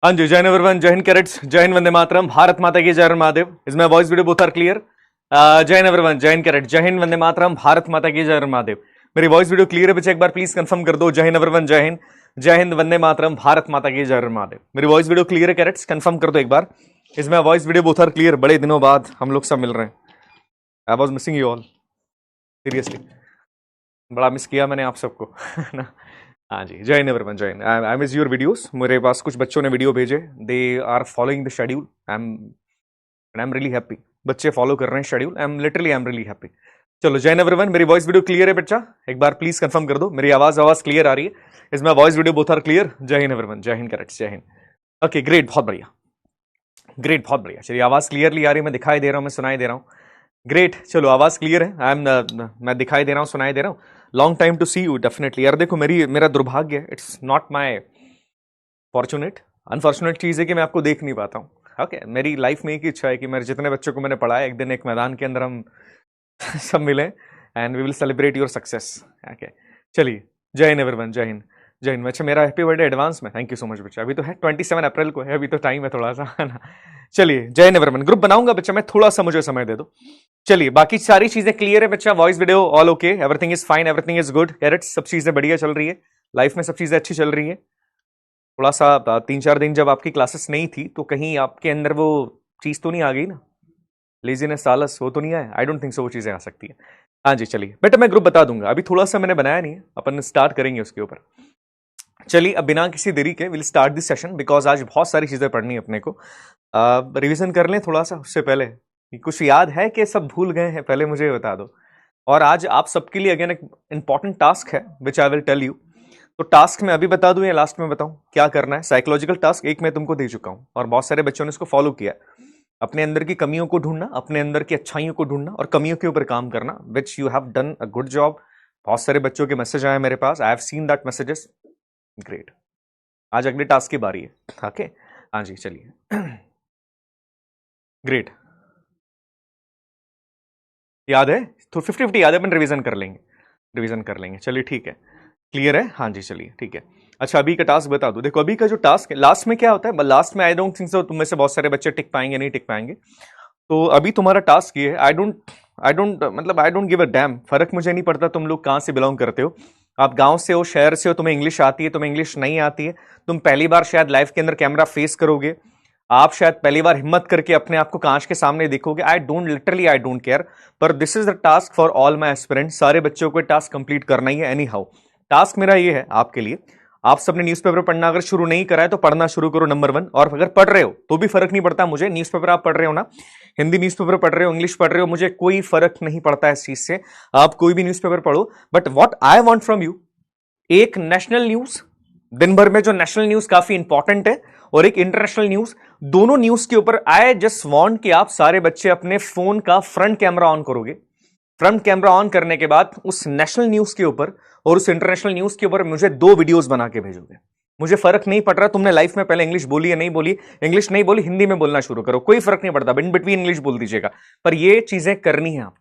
हाँ जी, जय हिंद एवरीवन, जय हिंद कैडेट्स, जय हिंद वंदे मातरम, भारत माता की जय, Har Mahadev. Is my voice video both are clear? जय हिंद एवरीवन, जय हिंद कैडेट, जय हिंद वंदे मातरम, भारत माता की जय, हर महादेव। मेरी वॉइस वीडियो क्लियर है बच्चे? एक बार प्लीज कंफर्म कर दो। जय हिंद एवरीवन, जय हिंद वंदे मातरम, भारत माता की जय, हर महादेव। मेरी वॉइस वीडियो क्लियर है कैडेट्स? कंफर्म कर दो एक बार। Is my voice video both are clear? बड़े दिनों बाद हम लोग सब मिल रहे हैं। I was missing you all, seriously बड़ा मिस किया मैंने आप सबको ना। हाँ जी, जय हिंद एवरीवन, जय हिंद। I miss your videos. मेरे पास कुछ बच्चों ने वीडियो भेजे, they are following the schedule. I am really happy. बच्चे फॉलो कर रहे हैं schedule. I am really happy. चलो, जय हिंद एवरीवन। मेरी वॉइस वीडियो क्लियर है बच्चा? एक बार प्लीज कंफर्म कर दो। मेरी आवाज क्लियर आ रही है? Is my voice video both are clear? जय हिंद एवरीवन, जय हिंद कैडेट्स, जय हिंद। ओके ग्रेट, बहुत बढ़िया, ग्रेट, बहुत बढ़िया। चलिए, आवाज क्लियरली आ रही है, मैं दिखाई दे रहा हूँ, मैं सुनाई दे रहा हूँ। ग्रेट, चलो आवाज क्लियर है। मैं दिखाई दे रहा हूँ, सुनाई दे रहा हूँ। Long time to see you, definitely. यार देखो, मेरा दुर्भाग्य है, it's not my fortunate, unfortunate चीज है कि मैं आपको देख नहीं पाता हूँ। ओके, मेरी लाइफ में एक ही इच्छा है कि मेरे जितने बच्चों को मैंने पढ़ाया, एक दिन एक मैदान के अंदर हम सब मिले and we will celebrate your success. Okay, चलिए, जय हिंद एवरीवन, जय हिंद, जय हिंद। अच्छा, मेरा हैप्पी बर्थडे एडवांस में, थैंक यू सो मच बच्चा। अभी तो है 27 अप्रैल को है, अभी तो टाइम है थोड़ा सा, है ना। चलिए, जय हिंद एवरीवन। ग्रुप बनाऊंगा बच्चा मैं, थोड़ा सा मुझे समय दे दो। चलिए, बाकी सारी चीजें क्लियर है बच्चा? Voice video all okay, everything is fine, everything is good carrots? सब चीजें बढ़िया चल रही है, लाइफ में सब चीजें अच्छी चल रही है। थोड़ा सा 3-4 दिन जब आपकी क्लासेस नहीं थी तो कहीं आपके अंदर वो चीज तो नहीं आ गई ना, लेजीनेस, आलस, वो तो नहीं आया? आई डोंट थिंक सो वो चीजें आ सकती है। हाँ जी, चलिए बेटा, मैं ग्रुप बता दूंगा। अभी थोड़ा सा मैंने बनाया नहीं है, अपन स्टार्ट करेंगे उसके ऊपर। चलिए, अब बिना किसी देरी के will start this session, because आज बहुत सारी चीजें पढ़नी है अपने को। रिवीजन कर लें थोड़ा सा उससे पहले। कुछ याद है कि सब भूल गए हैं? पहले मुझे बता दो। और आज आप सबके लिए अगेन एक इंपॉर्टेंट टास्क है विच आई विल टेल यू। तो टास्क मैं अभी बता दूं या लास्ट में बताऊं क्या करना है? साइकोलॉजिकल टास्क एक मैं तुमको दे चुका हूं और बहुत सारे बच्चों ने इसको फॉलो किया। अपने अंदर की कमियों को ढूंढना, अपने अंदर की अच्छाइयों को ढूंढना और कमियों के ऊपर काम करना, which you have done a good job. बहुत सारे बच्चों के मैसेज आए मेरे पास, I have seen that messages. Great, आज अगले टास्क की बारी है। ओके, हाँ जी, चलिए। ग्रेट, याद है तो 50-50 याद है, अपन रिवीजन कर लेंगे, रिवीजन कर लेंगे। चलिए ठीक है, क्लियर है? हाँ जी, चलिए ठीक है। अच्छा, अभी का टास्क बता दो। देखो, अभी का जो टास्क है, लास्ट में क्या होता है, लास्ट में आई डोंट थिंक सो तुम में से बहुत सारे बच्चे टिक पाएंगे, नहीं टिक पाएंगे। तो अभी तुम्हारा टास्क ये है, I don't give a dam, फर्क मुझे नहीं पड़ता तुम लोग कहां से बिलोंग करते हो। आप गांव से हो, शहर से हो, तुम्हें इंग्लिश आती है, तुम्हें इंग्लिश नहीं आती है, तुम पहली बार शायद लाइफ के अंदर कैमरा फेस करोगे, आप शायद पहली बार हिम्मत करके अपने आप को कांच के सामने देखोगे। आई डोंट केयर, पर this is the task for all my aspirants. सारे बच्चों को टास्क कंप्लीट करना ही है। एनी हाउ, टास्क मेरा ये है आपके लिए, आप सबने न्यूज़पेपर पढ़ना अगर शुरू नहीं करा है तो पढ़ना शुरू करो, नंबर 1। और अगर पढ़ रहे हो तो भी फर्क नहीं पड़ता मुझे, न्यूज़पेपर आप पढ़ रहे हो ना, हिंदी न्यूज़पेपर पढ़ रहे हो, इंग्लिश पढ़ रहे हो, मुझे कोई फर्क नहीं पड़ता इस चीज से। आप कोई भी न्यूज़पेपर पढ़ो, but what I want from you, एक नेशनल न्यूज, दिन भर में जो नेशनल न्यूज काफी इंपॉर्टेंट है, और एक इंटरनेशनल न्यूज, दोनों न्यूज के ऊपर आई जस्ट वांट कि आप सारे बच्चे अपने फोन का फ्रंट कैमरा ऑन करोगे। फ्रंट कैमरा ऑन करने के बाद उस नेशनल न्यूज के ऊपर और उस इंटरनेशनल न्यूज के ऊपर मुझे 2 वीडियोस बना के भेजोगे। मुझे फर्क नहीं पड़ रहा तुमने लाइफ में पहले इंग्लिश बोली या नहीं बोली, इंग्लिश नहीं बोली, हिंदी में बोलना शुरू करो, कोई फर्क नहीं पड़ता, इन बिटवीन इंग्लिश बोल दीजिएगा, पर ये चीजें करनी है आपको।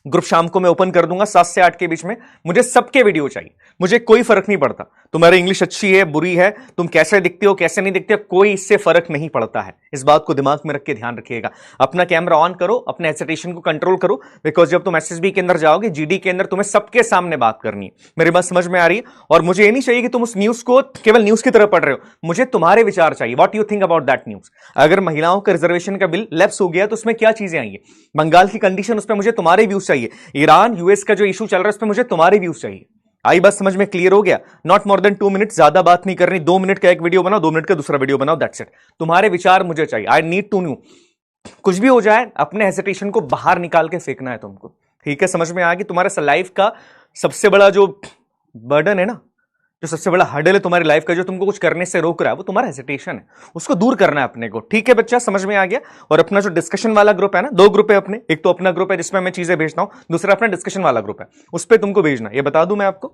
ग्रुप शाम को मैं ओपन कर दूंगा 7 से 8 के बीच में, मुझे सबके वीडियो चाहिए, मुझे कोई फर्क नहीं पड़ता तुम्हारी इंग्लिश अच्छी है बुरी है, तुम कैसे दिखते हो कैसे नहीं दिखते हो, कोई इससे फर्क नहीं पड़ता है। इस बात को दिमाग में रख के ध्यान रखिएगा। अपना कैमरा ऑन करो, अपने हेसिटेशन को कंट्रोल करो, बिकॉज जब तुम एसएसबी के अंदर जाओगे, जीडी के अंदर, तुम्हें सबके सामने बात करनी है। मेरी बात समझ में आ रही है? और मुझे ये नहीं चाहिए कि तुम उस न्यूज को केवल न्यूज की तरह पढ़ रहे हो, मुझे तुम्हारे विचार चाहिए, what you think about that news. अगर महिलाओं का रिजर्वेशन का बिल लैप्स हो गया तो उसमें क्या चीजें आई है, बंगाल की कंडीशन, उस पर मुझे तुम्हारे व्यूज चाहिए, ईरान यूएस का जो इशू चल रहा है उस पर मुझे तुम्हारे व्यूज चाहिए। आई बात समझ में? क्लियर हो गया? नॉट मोर देन 2 मिनट, ज्यादा बात नहीं करनी, 2 मिनट का एक वीडियो बनाओ, 2 मिनट का दूसरा वीडियो बनाओ, दैट्स इट। तुम्हारे विचार मुझे चाहिए, आई नीड टू न्यू। कुछ भी हो जाए, अपने हेसिटेशन को बाहर निकाल के फेंकना है तुमको, ठीक है? समझ में आ गई? तुम्हारे लाइफ का सबसे बड़ा जो बर्डन है ना, जो सबसे बड़ा हर्डल है तुम्हारी लाइफ का, जो तुमको कुछ करने से रोक रहा है, वो तुम्हारा हेसिटेशन है, उसको दूर करना है अपने को, ठीक है बच्चा? समझ में आ गया? और अपना जो डिस्कशन वाला ग्रुप है ना, 2 ग्रुप है अपने, एक तो अपना ग्रुप है जिसमें मैं चीजें भेजता हूं, दूसरा अपना डिस्कशन वाला ग्रुप है, उस पर तुमको भेजना। ये बता दूं मैं आपको,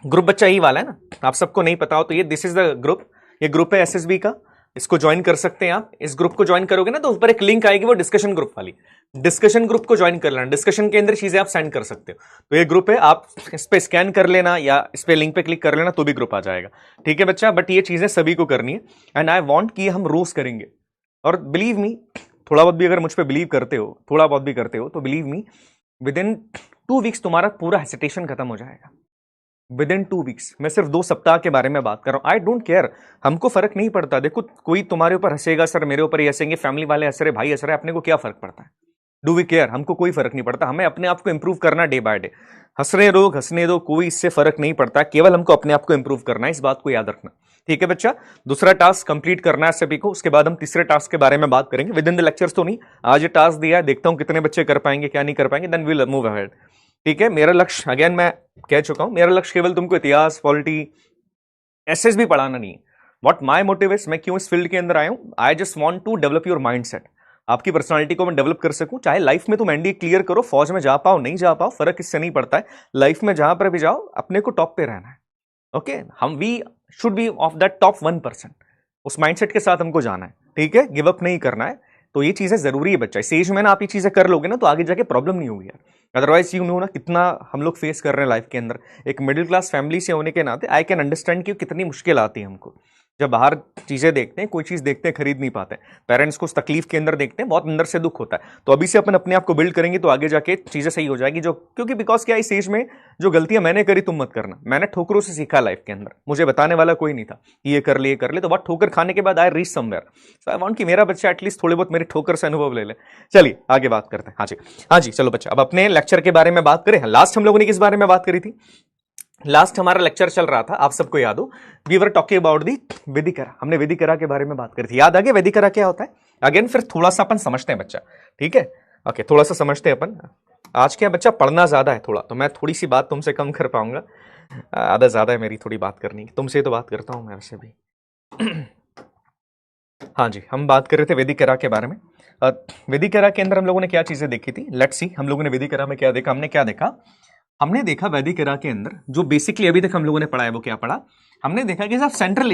ग्रुप बच्चा यही वाला है ना, आप सबको नहीं पता हो तो ये दिस इज द ग्रुप, ये ग्रुप है एसएसबी का, इसको ज्वाइन कर सकते हैं आप। इस ग्रुप को ज्वाइन करोगे ना तो ऊपर एक लिंक आएगी, वो डिस्कशन ग्रुप वाली, डिस्कशन ग्रुप को ज्वाइन कर लेना। डिस्कशन के अंदर चीजें आप सेंड कर सकते हो। तो ये ग्रुप है, आप इस पे स्कैन कर लेना या इस पे लिंक पे क्लिक कर लेना तो भी ग्रुप आ जाएगा। ठीक है बच्चा, बट ये चीजें सभी को करनी है एंड आई वांट कि हम रोज करेंगे। और बिलीव मी, थोड़ा बहुत भी अगर मुझ पे बिलीव करते हो, थोड़ा बहुत भी करते हो, तो believe me with in 2 weeks तुम्हारा पूरा हेसिटेशन खत्म हो जाएगा। With in 2 weeks. मैं सिर्फ 2 सप्ताह के बारे में बात कर रहा हूं। आई डोंट केयर, हमको फर्क नहीं पड़ता। देखो कोई तुम्हारे ऊपर हंसेगा, सर मेरे ऊपर ही हंसेंगे, फैमिली वाले हंस रहे, भाई हंस रहे, अपने को क्या फर्क पड़ता है? Do we care? हमको कोई फर्क नहीं पड़ता। हमें अपने आप को इंप्रूव करना डे बाय डे। हंस रहे लोग हंसने दो, कोई इससे फर्क नहीं पड़ता। केवल हमको अपने आप को इंप्रूव करना है, इस बात को याद रखना। ठीक है बच्चा, दूसरा टास्क कंप्लीट करना है सभी को। उसके बाद हम तीसरे टास्क के बारे में बात करेंगे। विद इन द लेक्चर्स तो नहीं, आज ये टास्क दिया है, देखता हूं कितने बच्चे कर पाएंगे क्या नहीं कर पाएंगे, then we will move ahead. ठीक है, मेरा लक्ष्य अगेन मैं कह चुका हूं, मेरा लक्ष्य केवल तुमको इतिहास, पॉलिटी, एसएस भी पढ़ाना नहीं है। व्हाट माय मोटिव इज, मैं क्यों इस फील्ड के अंदर आया हूं, I just want to develop your mindset. आपकी पर्सनालिटी को मैं डेवलप कर सकूं। चाहे लाइफ में तुम एनडीए क्लियर करो, फौज में जा पाओ नहीं जा पाओ, फर्क इससे नहीं पड़ता है। लाइफ में जहां पर भी जाओ अपने को टॉप पे रहना है। ओके, हम we should be of that top 1%। उस माइंडसेट के साथ हमको जाना है। ठीक है, गिव अप नहीं करना है। तो ये चीजें जरूरी है बच्चा। इस एज में ना आप ये चीजें कर लोगे ना तो आगे जाके प्रॉब्लम नहीं होगी यार। अदरवाइज यू नो ना कितना हम लोग फेस कर रहे हैं लाइफ के अंदर। एक मिडिल क्लास फैमिली से होने के नाते आई कैन अंडरस्टैंड कि कितनी मुश्किल आती है हमको। जब बाहर चीजें देखते हैं, कोई चीज देखते हैं, खरीद नहीं पाते, पेरेंट्स को उस तकलीफ के अंदर देखते हैं, बहुत अंदर से दुख होता है। तो अभी से अपन अपने आप को बिल्ड करेंगे तो आगे जाके चीजें सही हो जाएगी। जो क्योंकि बिकॉज क्या, इस एज में जो गलतियां मैंने करी तुम मत करना। मैंने ठोकरों से सीखा लाइफ के अंदर, मुझे बताने वाला कोई नहीं था कि ये कर ले ये कर ले। तो बहुत ठोकर खाने के बाद I reach somewhere. So I want कि मेरा बच्चा एटलीस्ट थोड़े बहुत मेरे ठोकर से अनुभव ले ले। चलिए आगे बात करते हैं। हाँ जी, हाँ जी, चलो बच्चा अब अपने लेक्चर के बारे में बात करें। लास्ट हम लोगों ने किस बारे में बात करी थी? लास्ट हमारा लेक्चर चल रहा था, आप सबको याद हो, we were talking about the Vedic era. हमने वेदिकरा के बारे में बात करी थी, याद आ गया वेदिकरा क्या होता है? अगेन फिर थोड़ा सा अपन समझते हैं बच्चा। ठीक है, ओके, थोड़ा सा समझते हैं अपन। आज क्या बच्चा पढ़ना ज्यादा है थोड़ा, तो मैं थोड़ी सी बात तुमसे कम कर पाऊंगा। आदत ज्यादा है मेरी थोड़ी बात करनी की, तुमसे तो बात करता हूं मैं वैसे भी। हाँ जी, हम बात कर रहे थे वेदिकरा के बारे में। वेदिकरा के अंदर हम लोगों ने क्या चीजें देखी थी, लेट्स सी। हम लोगों ने वेदिकरा में क्या देखा, हमने क्या देखा? हमने देखा वैदिक एरा के अंदर जो बेसिकली अभी तक हम लोगों ने पढ़ा है वो क्या पढ़ा? हमने देखा कि साहब सेंट्रल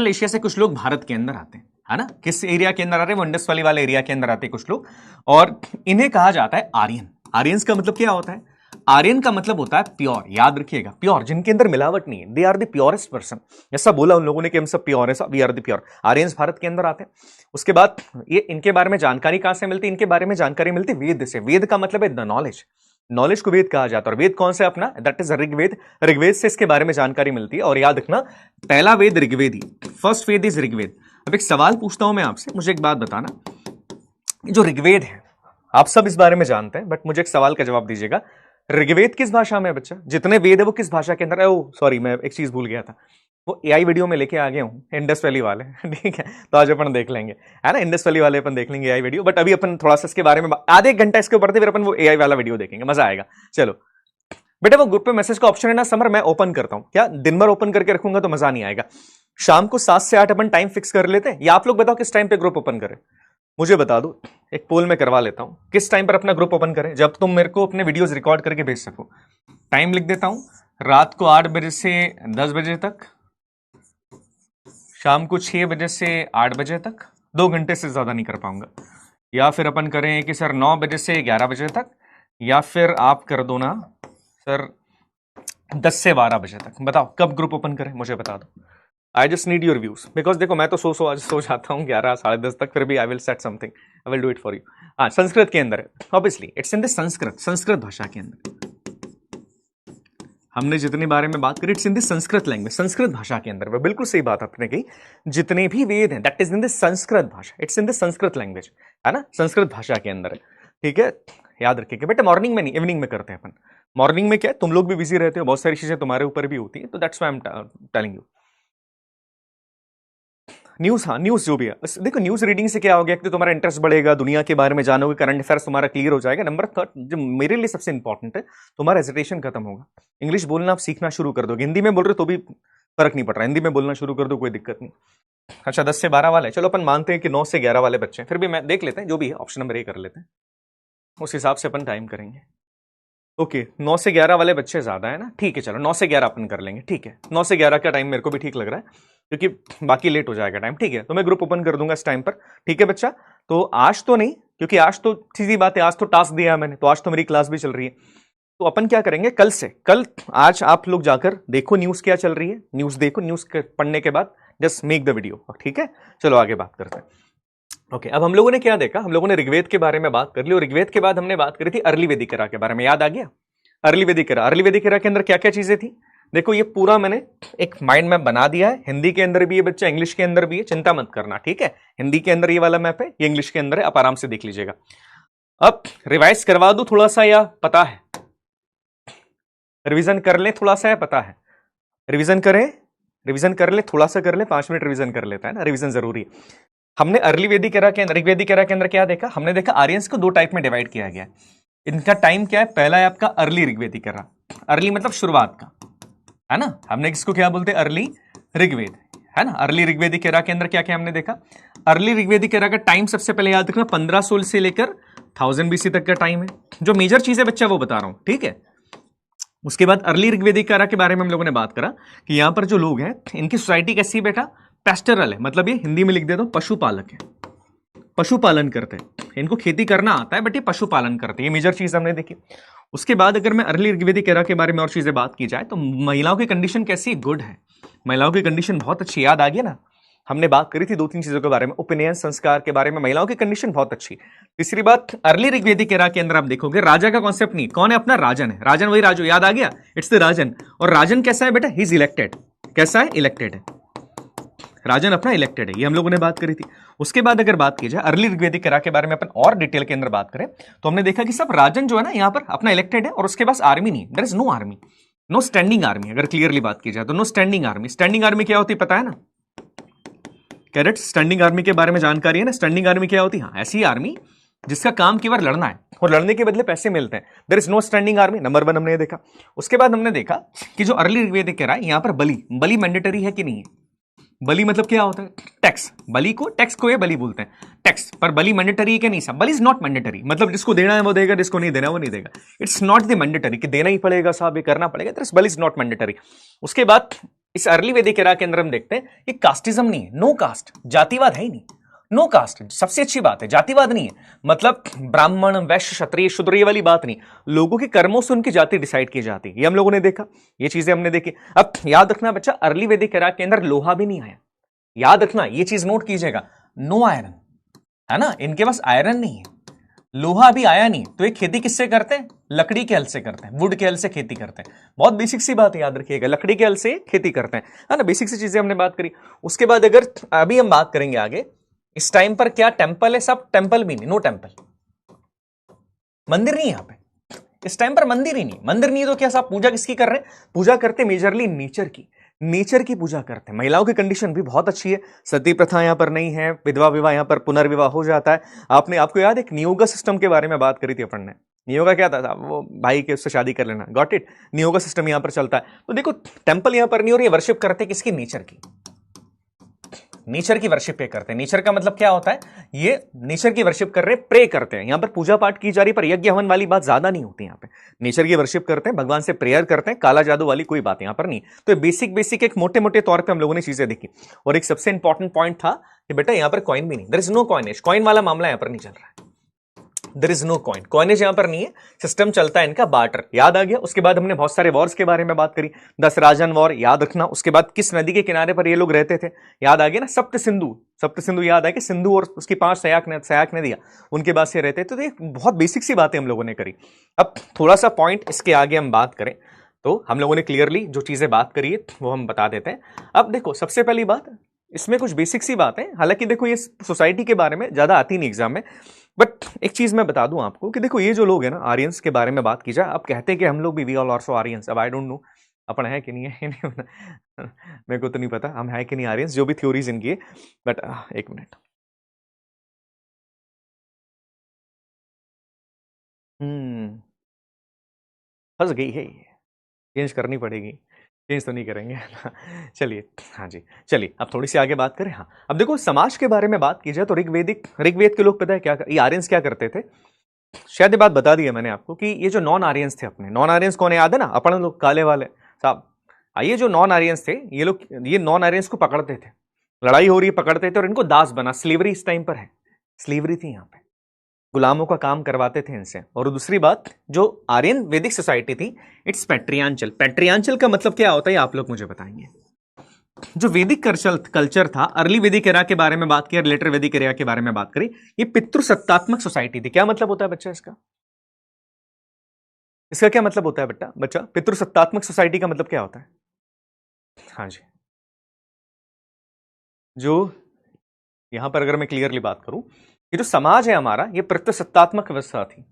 एशिया से कुछ लोग भारत के अंदर आते हैं, है ना? किस एरिया के अंदर आ रहे हैं? वो इंडस वैली वाले एरिया के अंदर आते हैं कुछ लोग, और इन्हें कहा जाता है आर्यन। आर्यंस का मतलब क्या होता है? आर्यन का मतलब होता है प्योर। याद रखिएगा, प्योर, जिनके अंदर मिलावट नहीं है। They are the purest person. ऐसा बोला उन लोगों ने कि हम सब प्योर है, we are the pure. Aryans Bharat के अंदर आते हैं। उसके बाद ये इनके बारे में जानकारी कहां से मिलती है? इनके बारे में जानकारी मिलती है वेद से। वेद का मतलब है द नॉलेज। नॉलेज को वेद कहा जाता है। और वेद कौन सा है अपना? That is Rigveda. ऋग्वेद से इसके बारे में जानकारी मिलती है। और याद रखना, पहला वेद ऋग्वेद ही, फर्स्ट वेद इज ऋग्वेद। अब एक सवाल पूछता हूं मैं आपसे, मुझे एक बात बताना, जो ऋग्वेद है आप सब इस बारे में जानते हैं, बट मुझे एक सवाल का जवाब दीजिएगा। ऋग्वेद किस भाषा में है बच्चा? जितने वेद है वो किस भाषा के अंदर है? ओ सॉरी, मैं एक चीज भूल गया था, वो एआई वीडियो में लेके आ गया हूं, इंडस वैली वाले। ठीक है, तो आज अपन देख लेंगे, है ना, इंडस वैली वाले अपन देख लेंगे एआई वीडियो। बट अभी अपन थोड़ा सा इसके बारे में आधे एक घंटा इसके ऊपर फिर अपन वो एआई वाला वीडियो देखेंगे, मजा आएगा। चलो बेटा, वो ग्रुप पे मैसेज का ऑप्शन है ना समर, मैं ओपन करता हूं क्या? दिन भर ओपन करके रखूंगा तो मजा नहीं आएगा। शाम को 7 से 8 अपन टाइम फिक्स कर लेते हैं, या आप लोग बताओ किस टाइम पे ग्रुप ओपन करें? मुझे बता दो, एक पोल में करवा लेता हूं, किस टाइम पर अपना ग्रुप ओपन करें जब तुम मेरे को अपने वीडियोस रिकॉर्ड करके भेज सको। टाइम लिख देता हूं, रात को 8 बजे से 10 बजे तक, शाम को 6 बजे से 8 बजे तक। 2 घंटे से ज्यादा नहीं कर पाऊंगा। या फिर अपन करें कि सर 9 बजे से 11 बजे तक, या फिर आप कर दो ना सर 10 से 12 बजे तक। बताओ कब ग्रुप ओपन करें, मुझे बता दो। I just need your views, because देखो मैं तो सो जाता हूँ 11 साढ़े 10 तक, फिर भी I will set something, I will do it for you. हाँ, संस्कृत के अंदर है obviously, it's in the Sanskrit भाषा के अंदर। हमने जितने बारे में बात करी, it's in the Sanskrit language, Sanskrit भाषा के अंदर। बिल्कुल सही बात आपने कही, जितने भी वेद हैं that is in the Sanskrit भाषा, it's in the Sanskrit language, है ना, संस्कृत भाषा के अंदर है। ठीक है, याद रखिएगा बेटा। मॉर्निंग में नहीं, इवनिंग में करते हैं अपन। मॉर्निंग में क्या है, तुम लोग भी बिजी रहते हो, बहुत सारी चीजें तुम्हारे ऊपर भी होती है, तो that's why I am telling you. News, हाँ न्यूज जो भी है, देखो न्यूज रीडिंग से क्या हो गया कि तो तुम्हारा इंटरेस्ट बढ़ेगा, दुनिया के बारे में जानोगे, करंट अफेयर्स तुम्हारा क्लियर हो जाएगा। नंबर 3 जो मेरे लिए सबसे इंपॉर्टेंट है, तुम्हारा हेजिटेशन खत्म होगा। इंग्लिश बोलना आप सीखना शुरू कर दोगे। हिंदी में बोल रहे हो तो भी फर्क नहीं पड़ रहा, हिंदी में बोलना शुरू कर दो, कोई दिक्कत नहीं। अच्छा 10 से 12 वाले, चलो अपन मानते हैं कि 9 से 11 वाले बच्चे हैं, फिर भी मैं देख लेते हैं, जो भी है ऑप्शन नंबर ए कर लेते हैं, उस हिसाब से अपन टाइम करेंगे। ओके 9 से 11 वाले बच्चे ज्यादा है ना, ठीक है चलो 9 से 11 अपन कर लेंगे, ठीक है 9 से 11 का टाइम मेरे को भी ठीक लग रहा है क्योंकि बाकी लेट हो जाएगा टाइम, ठीक है तो मैं ग्रुप ओपन कर दूंगा इस टाइम पर, ठीक है बच्चा। तो आज तो नहीं, क्योंकि आज तो सीधी बात है, आज तो टास्क दिया है मैंने, तो आज तो मेरी क्लास भी चल रही है। तो अपन क्या करेंगे कल से, कल आज आप लोग जाकर देखो न्यूज क्या चल रही है, न्यूज देखो, न्यूज पढ़ने के बाद जस्ट मेक द वीडियो, ठीक है चलो आगे बात करते हैं। ओके अब हम लोगों ने क्या देखा, हम लोगों ने ऋग्वेद के बारे में बात कर ली, और ऋग्वेद के बाद हमने बात करी थी अर्ली वैदिक एरा के बारे में, याद आ गया। अर्ली वैदिक एरा, अर्ली वैदिक एरा के अंदर क्या क्या चीजें थी, देखो ये पूरा मैंने एक माइंड मैप बना दिया है, हिंदी के अंदर भी है बच्चा, इंग्लिश के अंदर भी है, चिंता मत करना, ठीक है। हिंदी के अंदर ये वाला मैप है, ये इंग्लिश के अंदर है, आप आराम से देख लीजिएगा। अब रिवाइज करवा दू थोड़ा सा, या पता है, रिवीजन कर ले थोड़ा सा, या पता है, रिवीजन करें, रिवीजन कर ले थोड़ा सा, कर ले 5 मिनट रिवीजन कर लेता है ना, रिवीजन जरूरी है। हमने अर्ली वैदिक एरा के अंदर, ऋग्वेदिक एरा के अंदर क्या देखा, हमने देखा आर्यंस को 2 टाइप में डिवाइड किया गया। इनका टाइम क्या है, पहला है आपका अर्ली ऋग्वेदिक एरा, अर्ली मतलब शुरुआत का, है ना, हमने किसको क्या बोलते हैं, अर्ली ऋग्वेद, है ना। अर्ली ऋग्वेदिक एरा के अंदर क्या क्या हमने देखा, अर्ली ऋग्वेदिक एरा का टाइम सबसे पहले याद रखना 1500 से लेकर 1000 BC तक का टाइम है, जो मेजर चीज है बच्चा वो बता रहा हूं, ठीक है। उसके बाद अर्ली ऋग्वेदिक एरा के बारे में हम लोगों ने बात करा कि यहां पर जो लोग हैं इनकी सोसाइटी कैसी बेटा, पेस्टरल है, मतलब ये हिंदी में लिख दे दो पशुपालक है, पशुपालन करते हैं, इनको खेती करना आता है बट ये पशुपालन करते हैं, ये मेजर चीज हमने देखी। उसके बाद अगर मैं अर्ली ऋग्वेदिक एरा के बारे में और चीजें बात की जाए तो महिलाओं की कंडीशन कैसी, गुड है, महिलाओं की कंडीशन बहुत अच्छी, याद आ गया ना, हमने बात करी थी 2-3 चीजों के बारे में, उपनयन संस्कार के बारे में, महिलाओं की कंडीशन बहुत अच्छी। तीसरी बात, अर्ली ऋग्वेदिक एरा के अंदर आप देखोगे राजा का कॉन्सेप्ट नहीं, कौन है अपना, राजन है, राजन वही राजू, याद आ गया, इट्स द राजन। और राजन कैसा है बेटा, ही इज इलेक्टेड, कैसा है, इलेक्टेड है, राजन अपना इलेक्टेड है, ये हम लोगों ने बात करी थी। उसके बाद अगर बात की जाए अर्ली ऋग्वेदिक एरा के बारे में अपन और डिटेल के अंदर बात करें तो हमने देखा कि सब राजन जो है ना यहाँ पर अपना इलेक्टेड है, और उसके पास आर्मी नहीं, there is no army, no standing army. अगर क्लियरली बात की जाए तो no standing army, standing army क्या होती है पता है ना, कैरेट, स्टैंडिंग आर्मी के बारे में जानकारी है ना, स्टैंडिंग आर्मी क्या होती है, हाँ ऐसी आर्मी जिसका काम केवल लड़ना है और लड़ने के बदले पैसे मिलते हैं, there is no standing army, number 1 हमने ये देखा। उसके बाद हमने देखा कि जो अर्ली ऋग्वेदिक एरा है यहाँ पर बलि, बलि मैंडेटरी है कि नहीं है, बलि मतलब क्या होता है, टैक्स, बलि को, टैक्स को ये बलि बोलते हैं, टैक्स, पर बलि मैंडेटरी है कि नहीं, साहब बलि इज नॉट मैंडेटरी, मतलब जिसको देना है वो देगा, जिसको नहीं देना वो नहीं देगा, इट्स नॉट द मैंडेटरी कि देना ही पड़ेगा साहब, ये करना पड़ेगा, बलि इज नॉट मैंडेटरी। उसके बाद इस अर्ली वैदिक एरा के अंदर हम देखते हैं कि कास्टिज्म नहीं है, नो कास्ट, जातिवाद है ही नहीं, नो कास्ट, सबसे अच्छी बात है, जातिवाद नहीं है, मतलब ब्राह्मण वैश्य क्षत्रिय शूद्र ये वाली बात नहीं, लोगों के कर्मों से उनकी जाति डिसाइड की जाती है, ये हम लोगों ने देखा, ये चीजें हमने देखी। अब याद रखना बच्चा, अर्ली वैदिक एरा के अंदर लोहा भी नहीं आया, याद रखना ये चीज नोट कीजिएगा, नो आयरन, है ना, इनके पास आयरन नहीं है, लोहा अभी आया नहीं, तो ये खेती किससे करते हैं, लकड़ी के हल से करते हैं, वुड के हल से खेती करते हैं, बहुत बेसिक सी बात है याद रखिएगा, लकड़ी के हल से खेती करते हैं, है ना, बेसिक सी चीजें हमने बात करी। उसके बाद अगर अभी हम बात करेंगे आगे, इस टाइम पर क्या टेंपल है, सब टेंपल भी नहीं, नो टेंपल, मंदिर नहीं यहां पे, इस टाइम पर मंदिर ही नहीं, मंदिर नहीं तो क्या साहब पूजा किसकी कर रहे हैं, पूजा करते मेजरली नेचर की, नेचर की पूजा करते हैं। महिलाओं की कंडीशन भी बहुत अच्छी है, सती प्रथा यहां पर नहीं है, विधवा विवाह यहां पर पुनर्विवाह हो जाता है। आपको याद है एक नियोगा सिस्टम के बारे में बात करी थी अपन ने, नियोगा क्या था, वो भाई के उससे शादी कर लेना, गॉट इट, नियोगा सिस्टम यहां पर चलता है। तो देखो टेंपल यहां पर नहीं हो रही है, वर्शिप करते किसकी, नेचर की, नेचर की वर्शिप पे करते हैं। नेचर का मतलब क्या होता है, ये नेचर की वर्शिप कर रहे हैं, प्रे करते हैं, यहां पर पूजा पाठ की जा रही, पर यज्ञ हवन वाली बात ज्यादा नहीं होती, यहां पे नेचर की वर्शिप करते हैं, भगवान से प्रेयर करते हैं, काला जादू वाली कोई बात यहां पर नहीं। तो बेसिक एक मोटे मोटे तौर पे हम लोगों ने चीजें देखी। और एक सबसे इंपॉर्टेंट पॉइंट था कि बेटा यहां पर कॉइन भी नहीं, there is no coinage, coin वाला मामला यहां पर नहीं चल रहा है, there is no coin, coinage यहां पर नहीं है, सिस्टम चलता है इनका बार्टर, याद आ गया। उसके बाद हमने बहुत सारे वॉर्स के बारे में बात करी, 10 राजन वॉर याद रखना। उसके बाद किस नदी के किनारे पर ये लोग रहते थे, याद आ गया ना, सप्त सिंधु, सप्त सिंधु याद है कि सिंधु और उसकी 5 सहायक नदियां, उनके बाद से रहते थे। तो ये बहुत बेसिक सी बातें हम लोगों ने करी। अब थोड़ा सा पॉइंट इसके आगे हम बात करें तो हम लोगों ने क्लियरली जो चीजें बात करी है वो हम बता देते हैं। अब देखो सबसे पहली बात, इसमें कुछ बेसिक सी बात है, हालांकि देखो ये सोसाइटी के बारे में ज्यादा आती नहीं एग्जाम में, बट एक चीज मैं बता दूं आपको कि देखो ये जो लोग हैं ना, आर्यंस के बारे में बात की जाए, अब कहते हैं कि हम लोग भी वी ऑल आल्सो आर्यंस, अब आई डोंट नो अपन है कि नहीं है मेरे को तो नहीं पता हम है कि नहीं आर्यंस, जो भी थ्योरीज इनकी है, बट एक मिनट, फंस गई है ये, चेंज करनी पड़ेगी, चेंज तो नहीं करेंगे चलिए, हाँ जी चलिए अब थोड़ी सी आगे बात करें। हाँ अब देखो समाज के बारे में बात की जाए तो ऋग्वेद के लोग पता है क्या, ये आर्यंस क्या करते थे, शायद ये बात बता दी है मैंने आपको कि ये जो नॉन आर्यंस थे, अपने नॉन आर्यंस कौन है याद है ना, अपन लोग काले वाले साहब। आइए जो नॉन आर्यंस थे ये लोग, ये नॉन आर्यंस को पकड़ते थे, लड़ाई हो रही है पकड़ते थे और इनको दास बना, स्लेवरी इस टाइम पर है, स्लेवरी थी यहाँ पे, गुलामों का काम करवाते थे इनसे। और दूसरी बात, जो आर्यन वैदिक सोसाइटी थी, इट्स पैट्रियांचल। पैट्रियांचल का मतलब क्या होता है आप लोग मुझे बताएंगे। जो वैदिक कल्चर था, अर्ली वैदिक एरा के बारे में बात की, लेटर वैदिक एरा के बारे में बात करी, ये पितृसत्तात्मक सोसाइटी थी। क्या मतलब होता है बच्चा इसका, इसका क्या मतलब होता है बेटा बच्चा, पितृसत्तात्मक सोसाइटी का मतलब क्या होता है? हाँ जी, जो यहां पर अगर मैं क्लियरली बात करूं, ये जो समाज है हमारा, ये पितृसत्तात्मक व्यवस्था थी।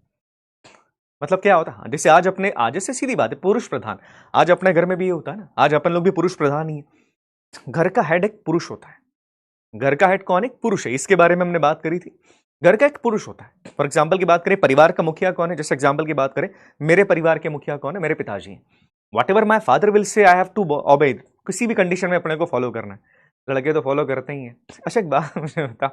मतलब क्या होता है, जैसे आज अपने, आज से सीधी बात है, पुरुष प्रधान, आज अपने घर में भी ये होता है ना, आज अपन लोग भी पुरुष प्रधान ही है। घर का हेड एक पुरुष होता है, घर का हेड कौन है? पुरुष है। इसके बारे में हमने बात करी थी, घर का एक पुरुष होता है। फॉर एग्जाम्पल की बात करें, परिवार का मुखिया कौन है? जैसे एग्जाम्पल की बात करें, मेरे परिवार के मुखिया कौन है? मेरे पिताजी हैं। What ever my father will say, I have to obey, किसी भी कंडीशन में अपने को फॉलो करना है। लड़के तो फॉलो करते ही हैं। अच्छा एक बात मुझे बता,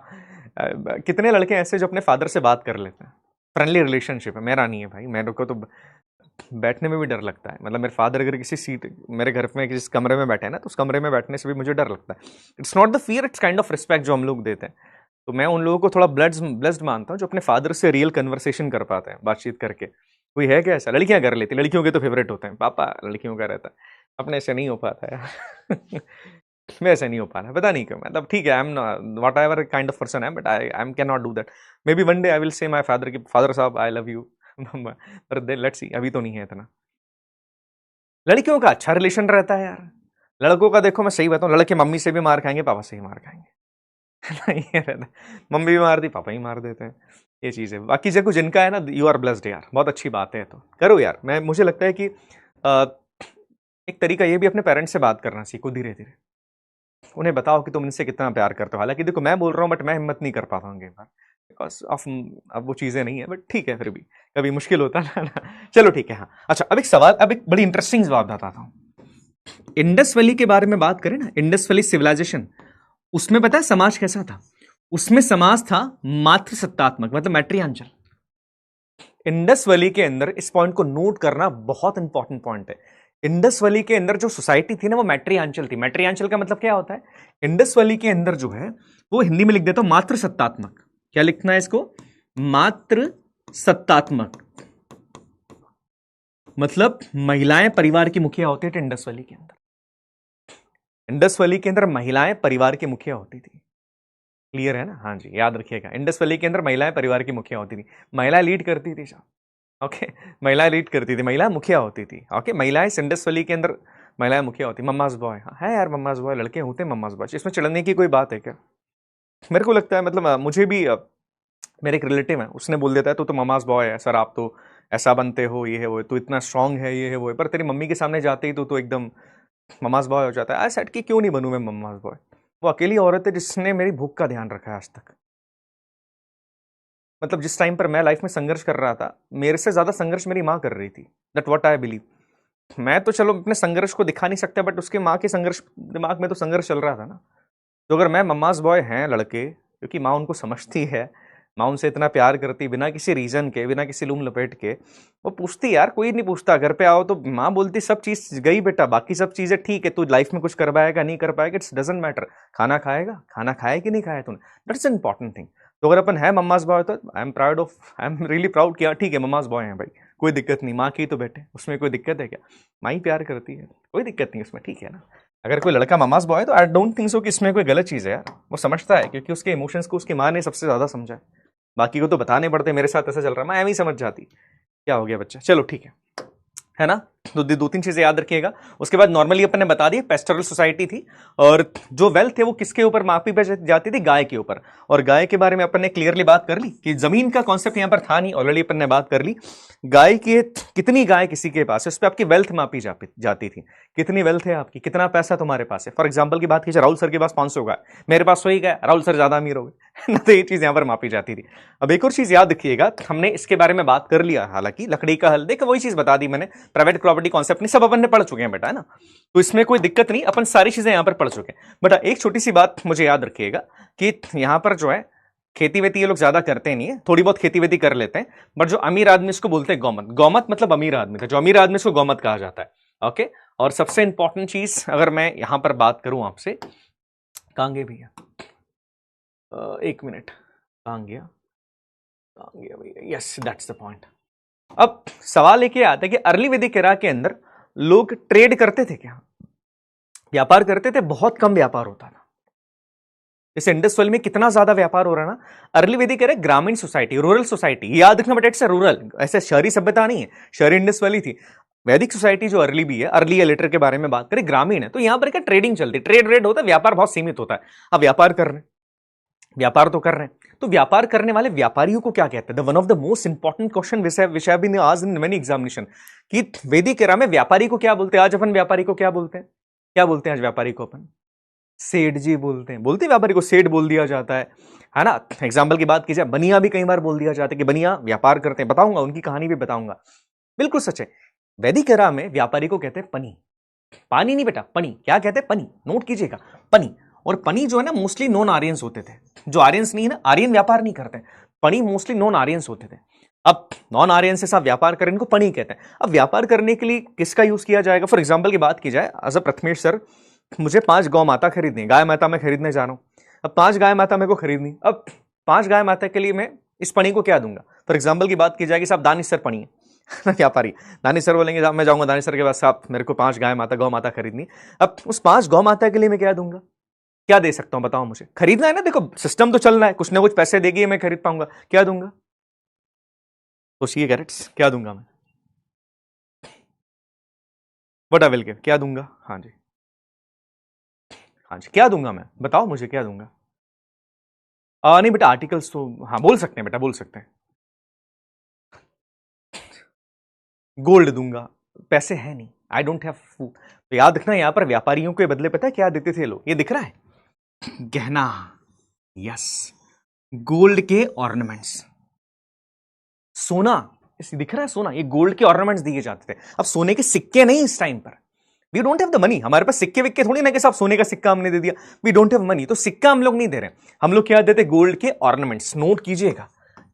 कितने लड़के ऐसे जो अपने फादर से बात कर लेते हैं, फ्रेंडली रिलेशनशिप है? मेरा नहीं है भाई, मेरे को तो बैठने में भी डर लगता है। मतलब मेरे फादर अगर किसी सीट, मेरे घर में किसी कमरे में बैठे हैं ना, तो उस कमरे में बैठने से भी मुझे डर लगता है। It's not the fear, it's kind of respect जो हम लोग देते हैं। तो मैं उन लोगों को थोड़ा ब्लेस्ड मानता हूँ जो अपने फादर से रियल कन्वर्सेशन कर पाते हैं, बातचीत करके। कोई है क्या ऐसा? लड़कियां कर लेती, लड़कियों के तो फेवरेट होते हैं, पापा लड़कियों का रहता है, अपने ऐसे नहीं हो पाता है। मैं ऐसे नहीं हो पा रहा, पता नहीं क्यों। मतलब ठीक है, I am whatever kind of person है, but I can not do that. Maybe one day I will say my father की, फादर साहब आई लव यू, पर लेट्स सी, अभी तो नहीं है इतना। लड़कियों का अच्छा रिलेशन रहता है यार, लड़कों का देखो मैं सही बताऊं, लड़के मम्मी से भी मार खाएंगे, पापा से भी मार खाएंगे। नहीं ये रहता है, मम्मी भी मार दी, पापा ही मार देते हैं, ये चीज़ है। बाकी जगह जिनका है ना, यू आर ब्लेस्ड यार, बहुत अच्छी बात है। तो करो यार, मैं मुझे लगता है कि एक तरीका ये भी, अपने पेरेंट्स से बात करना सीखो धीरे धीरे, उन्हें बताओ कि तुम इनसे कितना प्यार करते हो। हालांकि देखो मैं बोल रहा हूँ, बट मैं हिम्मत नहीं कर पाता हूँ बार, बिकॉज ऑफ, अब वो चीज़ें नहीं है, बट ठीक है, फिर भी कभी मुश्किल होता है ना। चलो ठीक है, हाँ। अच्छा अब एक सवाल, अब एक बड़ी इंटरेस्टिंग जवाब बताता हूँ। इंडस वैली के बारे में बात करें ना, इंडस वैली सिविलाइजेशन, उसमें पता है समाज कैसा था? उसमें समाज था मातृ सत्तात्मक, मतलब मैट्रियांचल। इंडस वैली के अंदर, इस पॉइंट को नोट करना बहुत इंपॉर्टेंट पॉइंट है, इंडस वैली के अंदर जो सोसाइटी थी ना, वो मैट्रियांचल थी। मैट्रियांचल का मतलब क्या होता है? इंडस वैली के अंदर जो है, वो हिंदी में लिख देता हूं मातृ सत्तात्मक। क्या लिखना है इसको? मातृ सत्तात्मक। मतलब महिलाएं परिवार की मुखिया होती थी इंडस वैली के अंदर। इंडस वैली के अंदर महिलाएं परिवार की मुखिया होती थी। क्लियर है ना? हाँ जी, याद रखिएगा, इंडस वैली के अंदर महिलाएं परिवार की मुखिया होती थी, महिलाएं लीड करती थी साहब। ओके, महिलाएं लीड करती थी, महिला मुखिया होती थी। ओके, महिलाएं इंडस वैली के अंदर महिलाएं मुखिया होती, मम्माज बॉय। हाँ है यार, मम्माज बॉय लड़के होते हैं, मम्माज बॉय, इसमें चिढ़ने की कोई बात है क्या? मेरे को लगता है, मतलब मुझे भी मेरे एक रिलेटिव है, उसने बोल देता है तू तो मम्माज बॉय है सर, आप तो ऐसा बनते हो, ये है वो है, तू इतना स्ट्रांग है, ये है वो है, पर तेरी मम्मी के सामने जाते ही तो एकदम मम्माज बॉय हो जाता है। सेट की क्यों नहीं बनूं मैं मम्माज बॉय? वो अकेली औरत है जिसने मेरी भूख का ध्यान रखा है आज तक। मतलब जिस टाइम पर मैं लाइफ में संघर्ष कर रहा था, मेरे से ज्यादा संघर्ष मेरी माँ कर रही थी। That what I believe. मैं तो चलो अपने संघर्ष को दिखा नहीं सकता, बट उसके माँ के संघर्ष, दिमाग में तो संघर्ष चल रहा था ना। तो अगर मैं मम्माज बॉय हैं लड़के, क्योंकि माँ उनको समझती है, माँ उनसे इतना प्यार करती, बिना किसी रीजन के, बिना किसी लूम लपेट के, वो पूछती यार, कोई नहीं पूछता, घर पे आओ तो माँ बोलती सब चीज गई बेटा, बाकी सब चीजें ठीक है, तू लाइफ में कुछ कर पाएगा नहीं कर पाएगा, इट्स डजेंट मैटर, खाना खाएगा, खाना खाया कि नहीं खाया तूने, दैट्स एन इंपॉर्टेंट थिंग। तो अगर अपन है मम्माज बॉय, तो I am proud of, I am really proud किया, ठीक है मम्माज बॉय हैं भाई, कोई दिक्कत नहीं, माँ की तो बेटे, उसमें कोई दिक्कत है क्या? माँ ही प्यार करती है, कोई दिक्कत नहीं उसमें, ठीक है ना। अगर कोई लड़का ममाज बॉय है तो आई डोंट थिंक सो कि इसमें कोई गलत चीज़ है यार, वो समझता है, क्योंकि उसके इमोशंस को उसकी माँ ने सबसे ज़्यादा समझा है। बाकी को तो बताने पड़ते, मेरे साथ ऐसा चल रहा है, मैं एवं ही समझ जाती क्या हो गया बच्चा। चलो ठीक है ना। तो दो तीन चीजें याद रखिएगा। उसके बाद नॉर्मली अपन ने बता दिया पेस्टोरल सोसाइटी थी, और जो वेल्थ है वो किसके ऊपर मापी पे जाती थी? गाय के ऊपर। और गाय के बारे में अपन ने क्लियरली बात कर ली कि जमीन का कॉन्सेप्ट यहां पर था नहीं, ऑलरेडी अपन ने बात कर ली। गाय की कितनी गाय किसी के पास है, उस पर आपकी वेल्थ मापी जाती थी, कितनी वेल्थ है आपकी, कितना पैसा तुम्हारे पास है। फॉर एग्जाम्पल की बात कीजिए, राहुल सर के पास 500 गाय, मेरे पास 100 ही गाय, राहुल सर ज्यादा अमीर हो गए ना, तो ये चीज यहां पर मापी जाती थी। अब एक और चीज याद रखिएगा, हमने इसके बारे में बात कर लिया, हालांकि लकड़ी का हल, देखो वही चीज बता दी मैंने, प्राइवेट प्रॉपर्टी कॉन्सेप्ट नहीं, सब अपन ने पढ़ चुके हैं बेटा, है ना, तो इसमें कोई दिक्कत नहीं, अपन सारी चीजें यहां पर पढ़ चुके हैं। बट एक छोटी सी बात मुझे याद रखिएगा कि यहां पर जो है खेती वेती ये लोग ज्यादा करते नहीं है, थोड़ी बहुत खेती वेती कर लेते हैं, बट जो अमीर आदमी इसको बोलते हैं गौमत। गौमत मतलब अमीर आदमी का, जो अमीर आदमी इसको गौमत कहा जाता है। ओके, और सबसे इंपॉर्टेंट चीज अगर मैं यहां पर बात करूं आपसे, कहां गए भैया, एक मिनट, कहां गया भैया, यस दैट्स द पॉइंट। अब सवाल एक आता है कि अर्ली वैदिक एरा के अंदर लोग ट्रेड करते थे क्या, व्यापार करते थे? बहुत कम व्यापार होता था। जैसे इंडस वैली में कितना ज्यादा व्यापार हो रहा है ना, अर्ली वैदिक एरा ग्रामीण सोसाइटी, रूरल सोसाइटी, याद रखना बेटा, इट्स रूरल, ऐसे शहरी सभ्यता नहीं है, शहरी इंडस वैली थी। वैदिक सोसाइटी जो अर्ली भी है, अर्ली या लेटर के बारे में बात करें, ग्रामीण है, तो यहां पर क्या ट्रेडिंग चलती है, ट्रेड रेड होता है, व्यापार बहुत सीमित होता है। अब व्यापार कर रहे हैं, व्यापार तो कर रहे हैं, तो व्यापार करने वाले व्यापारियों को क्या कहते हैं? One of the most important question which have been asked in many examination, कि वैदिक एरा में व्यापारी को क्या बोलते हैं? आज अपन व्यापारी को क्या बोलते हैं? क्या बोलते हैं आज व्यापारी को अपन? सेठ जी बोलते हैं। बोलते हैं व्यापारी को सेठ बोल दिया जाता है ना। एग्जाम्पल की बात की जाए, बनिया भी कई बार बोल दिया जाता है कि बनिया व्यापार करते हैं, बताऊंगा उनकी कहानी भी बताऊंगा, बिल्कुल सच है। वैदिक एरा में व्यापारी को कहते हैं पनी, पानी नहीं बेटा, पनी। क्या कहते हैं? पनी, नोट कीजिएगा, पनी। और पनी जो है ना, मोस्टली नॉन आर्यंस होते थे, जो आर्यंस नहीं है ना, आर्यन व्यापार नहीं करते, पनी मोस्टली नॉन आर्यंस होते थे। अब नॉन आर्यन से साथ व्यापार करें, इनको पनी कहते हैं। अब व्यापार करने के लिए किसका यूज किया जाएगा? फॉर एग्जाम्पल की बात की जाए, एज अ प्रथमेश सर, मुझे 5 गौ माता खरीदनी, गाय माता मैं खरीदने जा रहा हूं। अब 5 गाय माता मेरे को खरीदनी, अब 5 गाय माता के लिए मैं इस पनी को क्या दूंगा? फॉर एग्जाम्पल की बात की जाएगी, साहब दानिश सर पनी है व्यापारी, दानिश सर बोलेंगे साहब मैं जाऊंगा दानिश सर के पास, साहब मेरे को 5 गाय माता गौ माता खरीदनी। अब उस 5 गौ माता के लिए मैं क्या दूंगा? क्या दे सकता हूं बताओ मुझे? खरीदना है ना, देखो सिस्टम तो चल रहा है, कुछ ना कुछ पैसे देगी मैं खरीद पाऊंगा, क्या दूंगा? सोचिए कैरेट्स, क्या दूंगा मैं? व्हाट आई विल गिव, क्या दूंगा? हाँ जी, हाँ जी, क्या दूंगा मैं? बताओ मुझे क्या दूंगा? नहीं बेटा, आर्टिकल्स तो हाँ बोल सकते हैं बेटा, बोल सकते हैं। गोल्ड दूंगा, पैसे है नहीं, आई डोंट हैव फूड। तो याद रखना, यहां पर व्यापारियों के बदले पता है क्या देते थे लोग? ये दिख रहा है, गहना, यस, गोल्ड के ऑर्नामेंट्स, सोना, इस दिख रहा है सोना, ये गोल्ड के ऑर्नामेंट्स दिए जाते थे। अब सोने के सिक्के नहीं इस टाइम पर, we don't have the money, हमारे पास सिक्के विक्के थोड़ी ना कि साहब सोने का सिक्का हमने दे दिया, वी डोंट हैव मनी, तो सिक्का हम लोग नहीं दे रहे, हम लोग क्या देते? गोल्ड के ऑर्नामेंट्स। नोट कीजिएगा,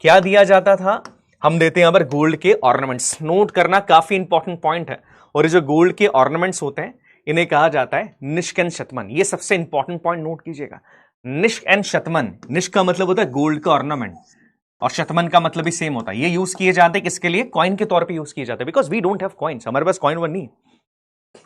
क्या दिया जाता था? हम देते हैं यहां पर गोल्ड के ऑर्नामेंट्स। नोट करना, काफी इंपॉर्टेंट पॉइंट है। और ये जो गोल्ड के ऑर्नामेंट्स होते हैं, इन्हें कहा जाता है निष्क एंड शतमन। ये सबसे इंपॉर्टेंट पॉइंट नोट कीजिएगा, निष्क एंड शतमन। निष्क का मतलब होता है गोल्ड का ऑर्नामेंट, और शतमन का मतलब भी सेम होता है। ये यूज किए जाते हैं किसके लिए? कॉइन के तौर पे यूज किए जाते हैं, because we don't have coins, हमारे पास कॉइन वन नहीं,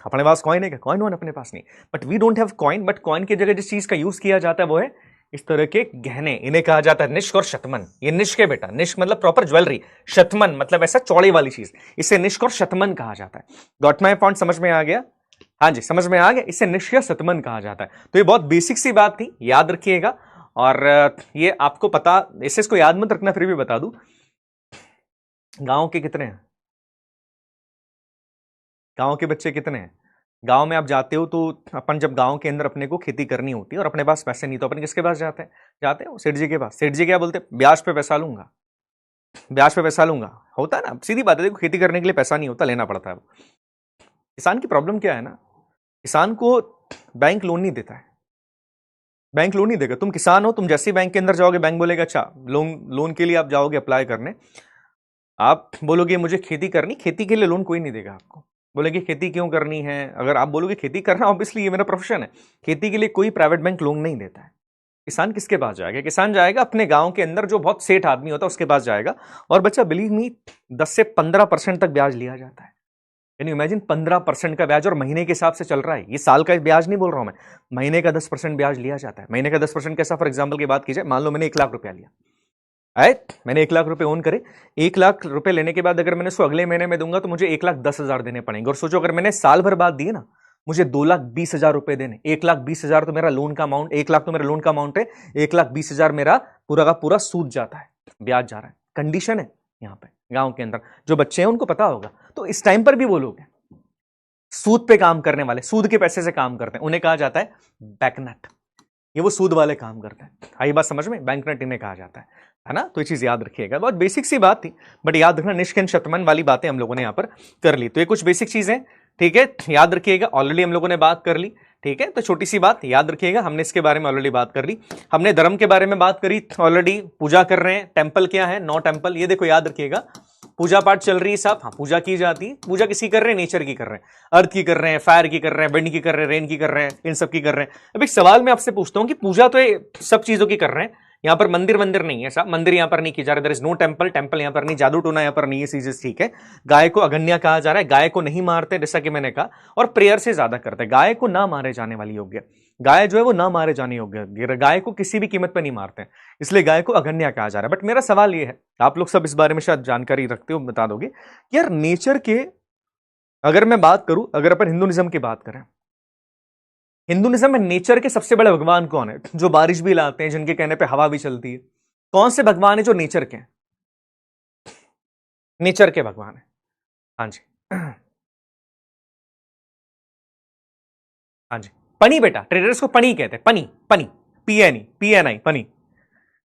अपने पास कॉइन है क्या? कॉइन वन अपने पास नहीं, but we don't have coin. But coin की जगह जिस चीज का यूज किया जाता है वो है इस तरह के गहने, इन्हें कहा जाता है निष्क और शतमन। ये निष्क है बेटा, निष्क मतलब प्रॉपर ज्वेलरी, शतमन मतलब ऐसा चौड़े वाली चीज, इसे निष्क और शतमन कहा जाता है। Got my point? समझ में आ गया? हाँ जी, समझ में आ गया, इसे निष्क या शतमन कहा जाता है। तो ये बहुत बेसिक सी बात थी, याद रखिएगा। और ये आपको पता, इसे इसको याद मत रखना, फिर भी बता दूं, गांव के कितने हैं? गांव के बच्चे कितने हैं? गांव में आप जाते हो तो अपन जब गांव के अंदर अपने को खेती करनी होती है और अपने पास पैसे नहीं, तो अपन किसके पास जाते हैं? जाते हैं सेठ जी के पास। सेठ जी क्या बोलते हैं? ब्याज पे पैसा लूंगा, ब्याज पे पैसा लूंगा। होता है ना, सीधी बात है, देखो खेती करने के लिए पैसा नहीं होता, लेना पड़ता है। किसान की प्रॉब्लम क्या है ना, किसान को बैंक लोन नहीं देता है, बैंक लोन नहीं देगा। तुम किसान हो, तुम जैसे ही बैंक के अंदर जाओगे, बैंक बोलेगा अच्छा लोन, लोन के लिए आप जाओगे अप्लाई करने, आप बोलोगे मुझे खेती करनी, खेती के लिए लोन कोई नहीं देगा आपको। बोलेंगे खेती क्यों करनी है? अगर आप बोलोगे खेती करना, ऑब्वियसली ये मेरा प्रोफेशन है, खेती के लिए कोई प्राइवेट बैंक लोन नहीं देता है। किसान किसके पास जाएगा? किसान जाएगा अपने गांव के अंदर जो बहुत सेठ आदमी होता है उसके पास जाएगा। और बच्चा बिलीव मी, 10 से 15% तक ब्याज लिया जाता है। यानी इमेजिन 15% का ब्याज, और महीने के हिसाब से चल रहा है, ये साल का ब्याज नहीं बोल रहा हूं मैं, महीने का 10% ब्याज लिया जाता है। महीने का 10% कैसा? फॉर एग्जाम्पल की बात की जाए, मान लो मैंने 1 लाख रुपया लिया, मैंने 1 लाख रुपए ओन करे, 1 लाख रुपए लेने के बाद अगर मैंने उसको अगले महीने में दूंगा तो मुझे 1,10,000 देने पड़ेंगे। और सोचो अगर मैंने साल भर बाद दिए ना, मुझे 2,20,000 रुपए देने। 1,20,000 तो मेरा लोन का अमाउंट, 1 लाख तो मेरा लोन का अमाउंट है, 1,20,000 मेरा पूरा का पूरा सूद जाता है, ब्याज जा रहा है। कंडीशन है यहाँ पे गांव के अंदर, जो बच्चे हैं उनको पता होगा। तो इस टाइम पर भी वो लोग हैं सूद पे काम करने वाले, सूद के पैसे से काम करते हैं, उन्हें कहा जाता है बैंकनट। ये वो सूद वाले काम करते हैं। आई बात समझ में? बैंकनट इन्हें कहा जाता है ना। तो ये चीज याद रखिएगा, बहुत बेसिक सी बात थी, बट याद रखना निष्क एंड शतमन वाली बातें हम लोगों ने यहां पर कर ली। तो ये कुछ बेसिक चीजें ठीक है, याद रखिएगा, ऑलरेडी हम लोगों ने बात कर ली। ठीक है, तो छोटी सी बात याद रखिएगा, हमने इसके बारे में ऑलरेडी बात कर ली। हमने धर्म के बारे में बात करी ऑलरेडी, पूजा कर रहे हैं, टेंपल क्या है, नो टेंपल, ये देखो याद रखिएगा, पूजा पाठ चल रही है साहब, हाँ पूजा की जाती है। पूजा किसी कर रहे हैं, नेचर की कर रहे हैं, अर्थ की कर रहे हैं, फायर की कर रहे हैं, विंड की कर रहे हैं, रेन की कर रहे हैं, इन सब की कर रहे हैं। अब एक सवाल मैं आपसे पूछता हूं कि पूजा तो ये सब चीजों की कर रहे हैं, यहाँ पर मंदिर नहीं है साहब, मंदिर यहाँ पर नहीं की जा रही, there is no temple, temple यहाँ पर नहीं, जादू टोना यहाँ पर नहीं है, चीजें ठीक है। गाय को अगन्या कहा जा रहा है, गाय को नहीं मारते जैसा कि मैंने कहा, और प्रेयर से ज्यादा करते हैं। गाय को ना मारे जाने वाली योग्य, गाय जो है वो ना मारे जाने योग्य, गाय को किसी भी कीमत पर नहीं मारते हैं, इसलिए गाय को अगन्या कहा जा रहा है। बट मेरा सवाल ये है, आप लोग सब इस बारे में शायद जानकारी रखते हो, बता दोगे कि यार नेचर के, अगर मैं बात करूं, अगर अपन हिंदुइज्म की बात करें, हिंदुइज्म में नेचर के सबसे बड़े भगवान कौन है, जो बारिश भी लाते हैं, जिनके कहने पे हवा भी चलती है, कौन से भगवान है जो नेचर के, नेचर के भगवान है? हाँ जी, हाँ जी, पनी बेटा, ट्रेडर्स को पनी कहते हैं, पनी, पनी, PNI, पनी,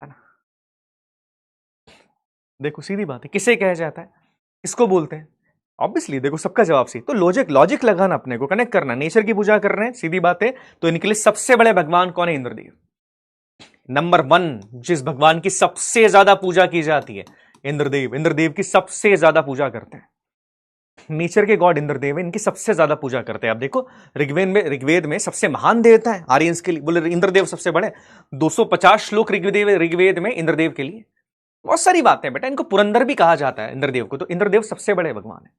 है ना। देखो सीधी बात है, किसे कहा जाता है, किसको बोलते हैं? ऑब्वियसली देखो सबका जवाब सी, तो लॉजिक लगाना, अपने को कनेक्ट करना, नेचर की पूजा कर रहे हैं, सीधी बात है। तो इनके लिए सबसे बड़े भगवान कौन है? इंद्रदेव, नंबर 1, जिस भगवान की सबसे ज्यादा पूजा की जाती है, इंद्रदेव। इंद्रदेव की सबसे ज्यादा पूजा करते हैं, नेचर के गॉड इंद्रदेव है, इनकी सबसे ज्यादा पूजा करते हैं। आप देखो ऋग्वेद में सबसे महान देवता है आर्यंस के लिए, बोले इंद्रदेव सबसे बड़े, 250 श्लोक ऋग्वेद में इंद्रदेव के लिए। बहुत सारी बातें बेटा, इनको पुरंदर भी कहा जाता है इंद्रदेव को, तो इंद्रदेव सबसे बड़े भगवान है,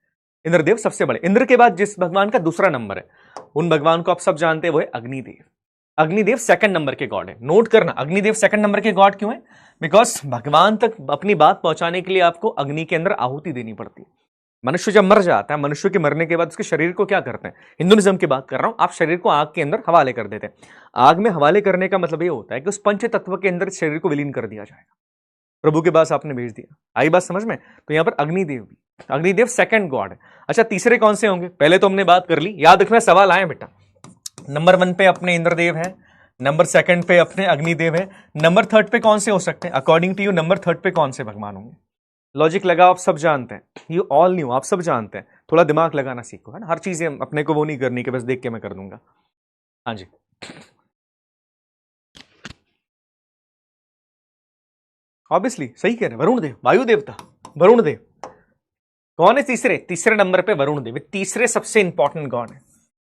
इंद्रदेव सबसे बड़े। इंद्र के बाद जिस भगवान का दूसरा नंबर है, उन भगवान को आप सब जानते हैं, वो है अग्निदेव। अग्निदेव सेकंड नंबर के गॉड है, नोट करना, अग्निदेव सेकंड नंबर के गॉड क्यों है? बिकॉज भगवान तक अपनी बात पहुंचाने के लिए आपको अग्नि के अंदर आहुति देनी पड़ती है। मनुष्य जब मर जाता है, मनुष्य के मरने के बाद उसके शरीर को क्या करते हैं, हिंदुइज्म की बात कर रहा हूं, आप शरीर को आग के अंदर हवाले कर देते हैं। आग में हवाले करने का मतलब ये होता है कि उस पंच तत्व के अंदर शरीर को विलीन कर दिया जाएगा, प्रभु के पास आपने भेज दिया। आई बात समझ में? तो यहां पर अग्निदेव भी, अग्निदेव सेकंड गॉड है। अच्छा, तीसरे कौन से होंगे? पहले तो हमने बात कर ली, याद रखना, सवाल आए बेटा। नंबर 1 पे अपने इंद्रदेव है, नंबर 2 पे अपने अग्निदेव है, नंबर 3 पे कौन से हो सकते हैं अकॉर्डिंग टू यू? नंबर 3 पे कौन से भगवान होंगे? लॉजिक लगाओ, आप सब जानते हैं, यू ऑल न्यू, आप सब जानते हैं, थोड़ा दिमाग लगाना सीखो, है ना। हर चीजें अपने को वो नहीं करनी कि बस देख के मैं कर दूंगा। हाँ जी, ऑब्वियसली सही कह रहे हैं, वरुण देव, वायु देवता वरुण देव। कौन है तीसरे नंबर पे? वरुण देव, तीसरे सबसे इंपॉर्टेंट गॉड है,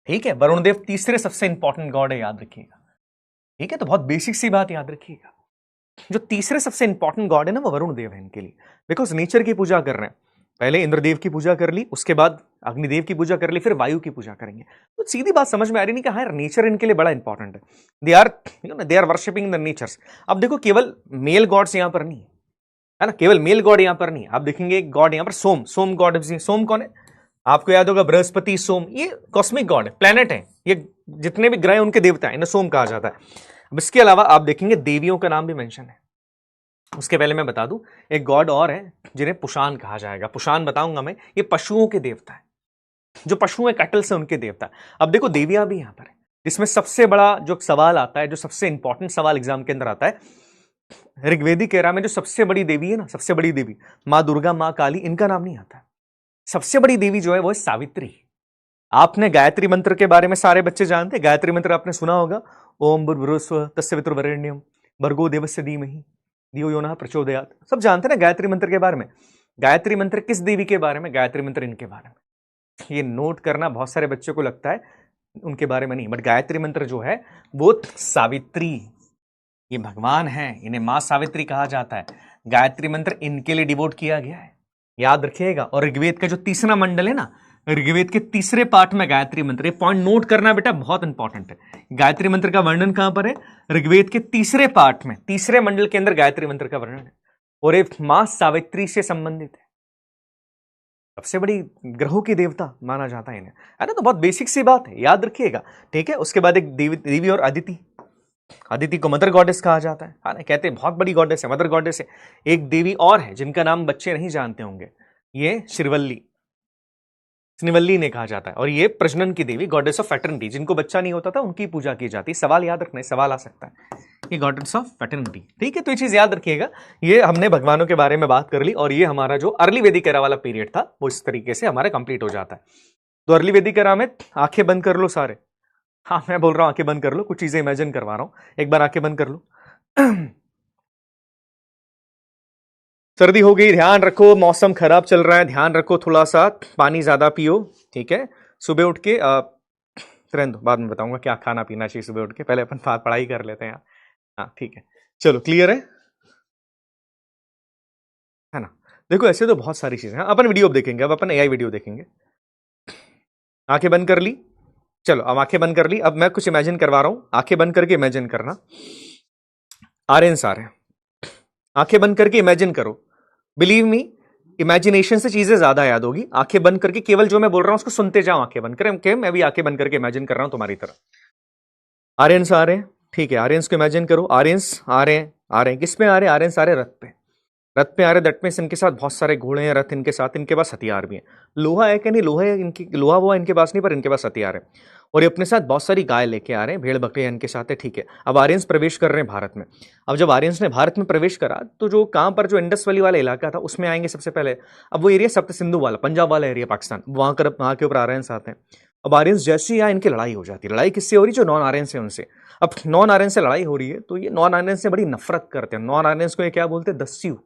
ठीक है। वरुण देव तीसरे सबसे इंपॉर्टेंट गॉड है, याद रखिएगा, ठीक है। तो बहुत बेसिक सी बात याद रखिएगा, जो तीसरे सबसे इंपॉर्टेंट गॉड है ना, वो वरुण देव है इनके लिए, बिकॉज नेचर की पूजा कर रहे हैं। पहले इंद्रदेव की पूजा कर ली, उसके बाद अग्निदेव की पूजा कर ली, फिर वायु की पूजा करेंगे। तो सीधी बात समझ में आ रही नहीं कि हाँ नेचर इनके लिए बड़ा इंपॉर्टेंट है, they are worshipping the natures. अब देखो केवल मेल गॉड्स यहां पर नहीं है ना, केवल मेल गॉड यहां पर नहीं, आप देखेंगे एक गॉड यहां पर सोम गॉड। सोम कौन है? आपको याद होगा बृहस्पति, सोम, ये कॉस्मिक गॉड है, प्लेनेट है, ये जितने भी ग्रह उनके देवता है, इन्हें सोम कहा जाता है। अब इसके अलावा आप देखेंगे देवियों का नाम भी मेंशन है। उसके पहले मैं बता दूं, एक गॉड और है जिन्हें पुशान कहा जाएगा, पुशान बताऊंगा मैं, ये पशुओं के देवता है, जो पशु है कैटल से उनके देवता। अब देखो देवियां भी यहां पर है, जिसमें सबसे बड़ा जो सवाल आता है, जो सबसे इंपॉर्टेंट सवाल एग्जाम के अंदर आता है, ऋग्वेदिक एरा में जो सबसे बड़ी देवी है ना, सबसे बड़ी देवी माँ दुर्गा, माँ काली, इनका नाम नहीं आता। सबसे बड़ी देवी जो है वो है सावित्री। आपने गायत्री मंत्र के बारे में सारे बच्चे जानते हैं, गायत्री मंत्र आपने सुना होगा, ओम भूर्भुवस्सुवः तस्य वितुर्वरेण्यं भर्गो देवस्य धीमहि धियो यो नः प्रचोदयात्। सब जानते हैं ना गायत्री मंत्र के बारे में। गायत्री मंत्र किस देवी के बारे में? गायत्री मंत्र इनके बारे में। ये नोट करना, बहुत सारे बच्चों को लगता है उनके बारे में नहीं, बट गायत्री मंत्र जो है वो सावित्री, ये भगवान है, इन्हें मां सावित्री कहा जाता है। गायत्री मंत्र इनके लिए डिवोट किया गया है, याद रखिएगा। और ऋग्वेद का जो तीसरा मंडल है ना, ऋग्वेद के तीसरे पार्ट में गायत्री मंत्र, ये पॉइंट नोट करना बेटा, बहुत इंपॉर्टेंट है। गायत्री मंत्र का वर्णन कहां पर है? ऋग्वेद के तीसरे पार्ट में, तीसरे मंडल के अंदर गायत्री मंत्र का वर्णन है, और ये मां सावित्री से संबंधित है, सबसे बड़ी ग्रहों की देवता माना जाता है इन्हें, है ना। तो बहुत बेसिक सी बात है, याद रखिएगा, ठीक है। उसके बाद एक देवी और अदिति, अदिति को मदर गॉडेस कहा जाता है ना, कहते हैं बहुत बड़ी गॉडेस है, मदर गॉडेस है। एक देवी और है जिनका नाम बच्चे नहीं जानते होंगे, ये श्रीवल्ली ने कहा जाता है, और ये प्रजनन की देवी, गॉडेस ऑफ फैटर्निटी, जिनको बच्चा नहीं होता था उनकी पूजा की जाती है। सवाल याद रखना है, सवाल आ सकता है, ये गॉडेस ऑफ फैटर्निटी, ठीक है। तो ये चीज याद रखिएगा, ये हमने भगवानों के बारे में बात कर ली, और ये हमारा जो अर्ली वैदिक एरा वाला पीरियड था वो इस तरीके से हमारा कंप्लीट हो जाता है। तो अर्ली वैदिक एरा में आंखें बंद कर लो सारे। हाँ मैं बोल रहा हूं आंखें बंद कर लो, कुछ चीजें इमेजिन करवा रहा हूं, एक बार आंखें बंद कर लो। सर्दी हो गई, ध्यान रखो, मौसम खराब चल रहा है, ध्यान रखो, थोड़ा सा पानी ज्यादा पियो, ठीक है। सुबह उठ के तुरंत बाद में बताऊंगा क्या खाना पीना चाहिए सुबह उठ के, पहले अपन पढ़ाई कर लेते हैं। हाँ ठीक है, चलो क्लियर है ना। देखो ऐसे तो बहुत सारी चीजें हैं, अपन वीडियो अब देखेंगे, अब अपन एआई वीडियो देखेंगे। आंखें बंद कर ली, चलो अब आंखें बंद कर ली, अब मैं कुछ इमेजिन करवा रहा हूं, आंखें बंद करके इमेजिन करना। आर्यन आ रहे हैं, आंखें बंद करके इमेजिन करो, बिलीव मी इमेजिनेशन से चीजें ज्यादा याद होगी। आंखें बंद करके केवल जो मैं बोल रहा हूं उसको सुनते जाओ, आंखें बंद करें, मैं भी आंखें बंद करके इमेजिन कर रहा हूं तुम्हारी तरह। आर्यंस आ रहे हैं, ठीक है, आर्यंस को इमेजिन करो, आर्यंस आ रहे हैं, आ रहे हैं किस पे आ रहे हैं, आर्यंस आ रहे हैं रथ पे, रथ पे आ रहे, रथ में इनके साथ बहुत सारे घोड़े हैं, रथ इनके साथ, इनके पास हथियार भी हैं। लोहा है कि नहीं, लोहा है इनकी, लोहा वो इनके पास नहीं, पर इनके पास हथियार है। और ये अपने साथ बहुत सारी गाय लेके आ रहे हैं, भेड़ बकरियां इनके साथ है, ठीक है। अब आर्यंस प्रवेश कर रहे हैं भारत में। अब जब आर्यंस ने भारत में प्रवेश करा तो जो कहां पर, जो इंडस वैली वाला इलाका था उसमें आएंगे सबसे पहले। अब वो एरिया सप्त सिंधु वाला, पंजाब वाला एरिया पाकिस्तान, वहां के ऊपर आर्यंस आते हैं। अब आर्यंस जैसे ही यहाँ इनकी लड़ाई हो जाती है, लड़ाई किससे हो रही है, जो नॉन आर्यंस है उनसे। अब नॉन आर्यंस से लड़ाई हो रही है तो ये नॉन आर्यंस से बड़ी नफरत करते हैं, नॉन आर्यंस को ये क्या बोलते हैं, दस्यु।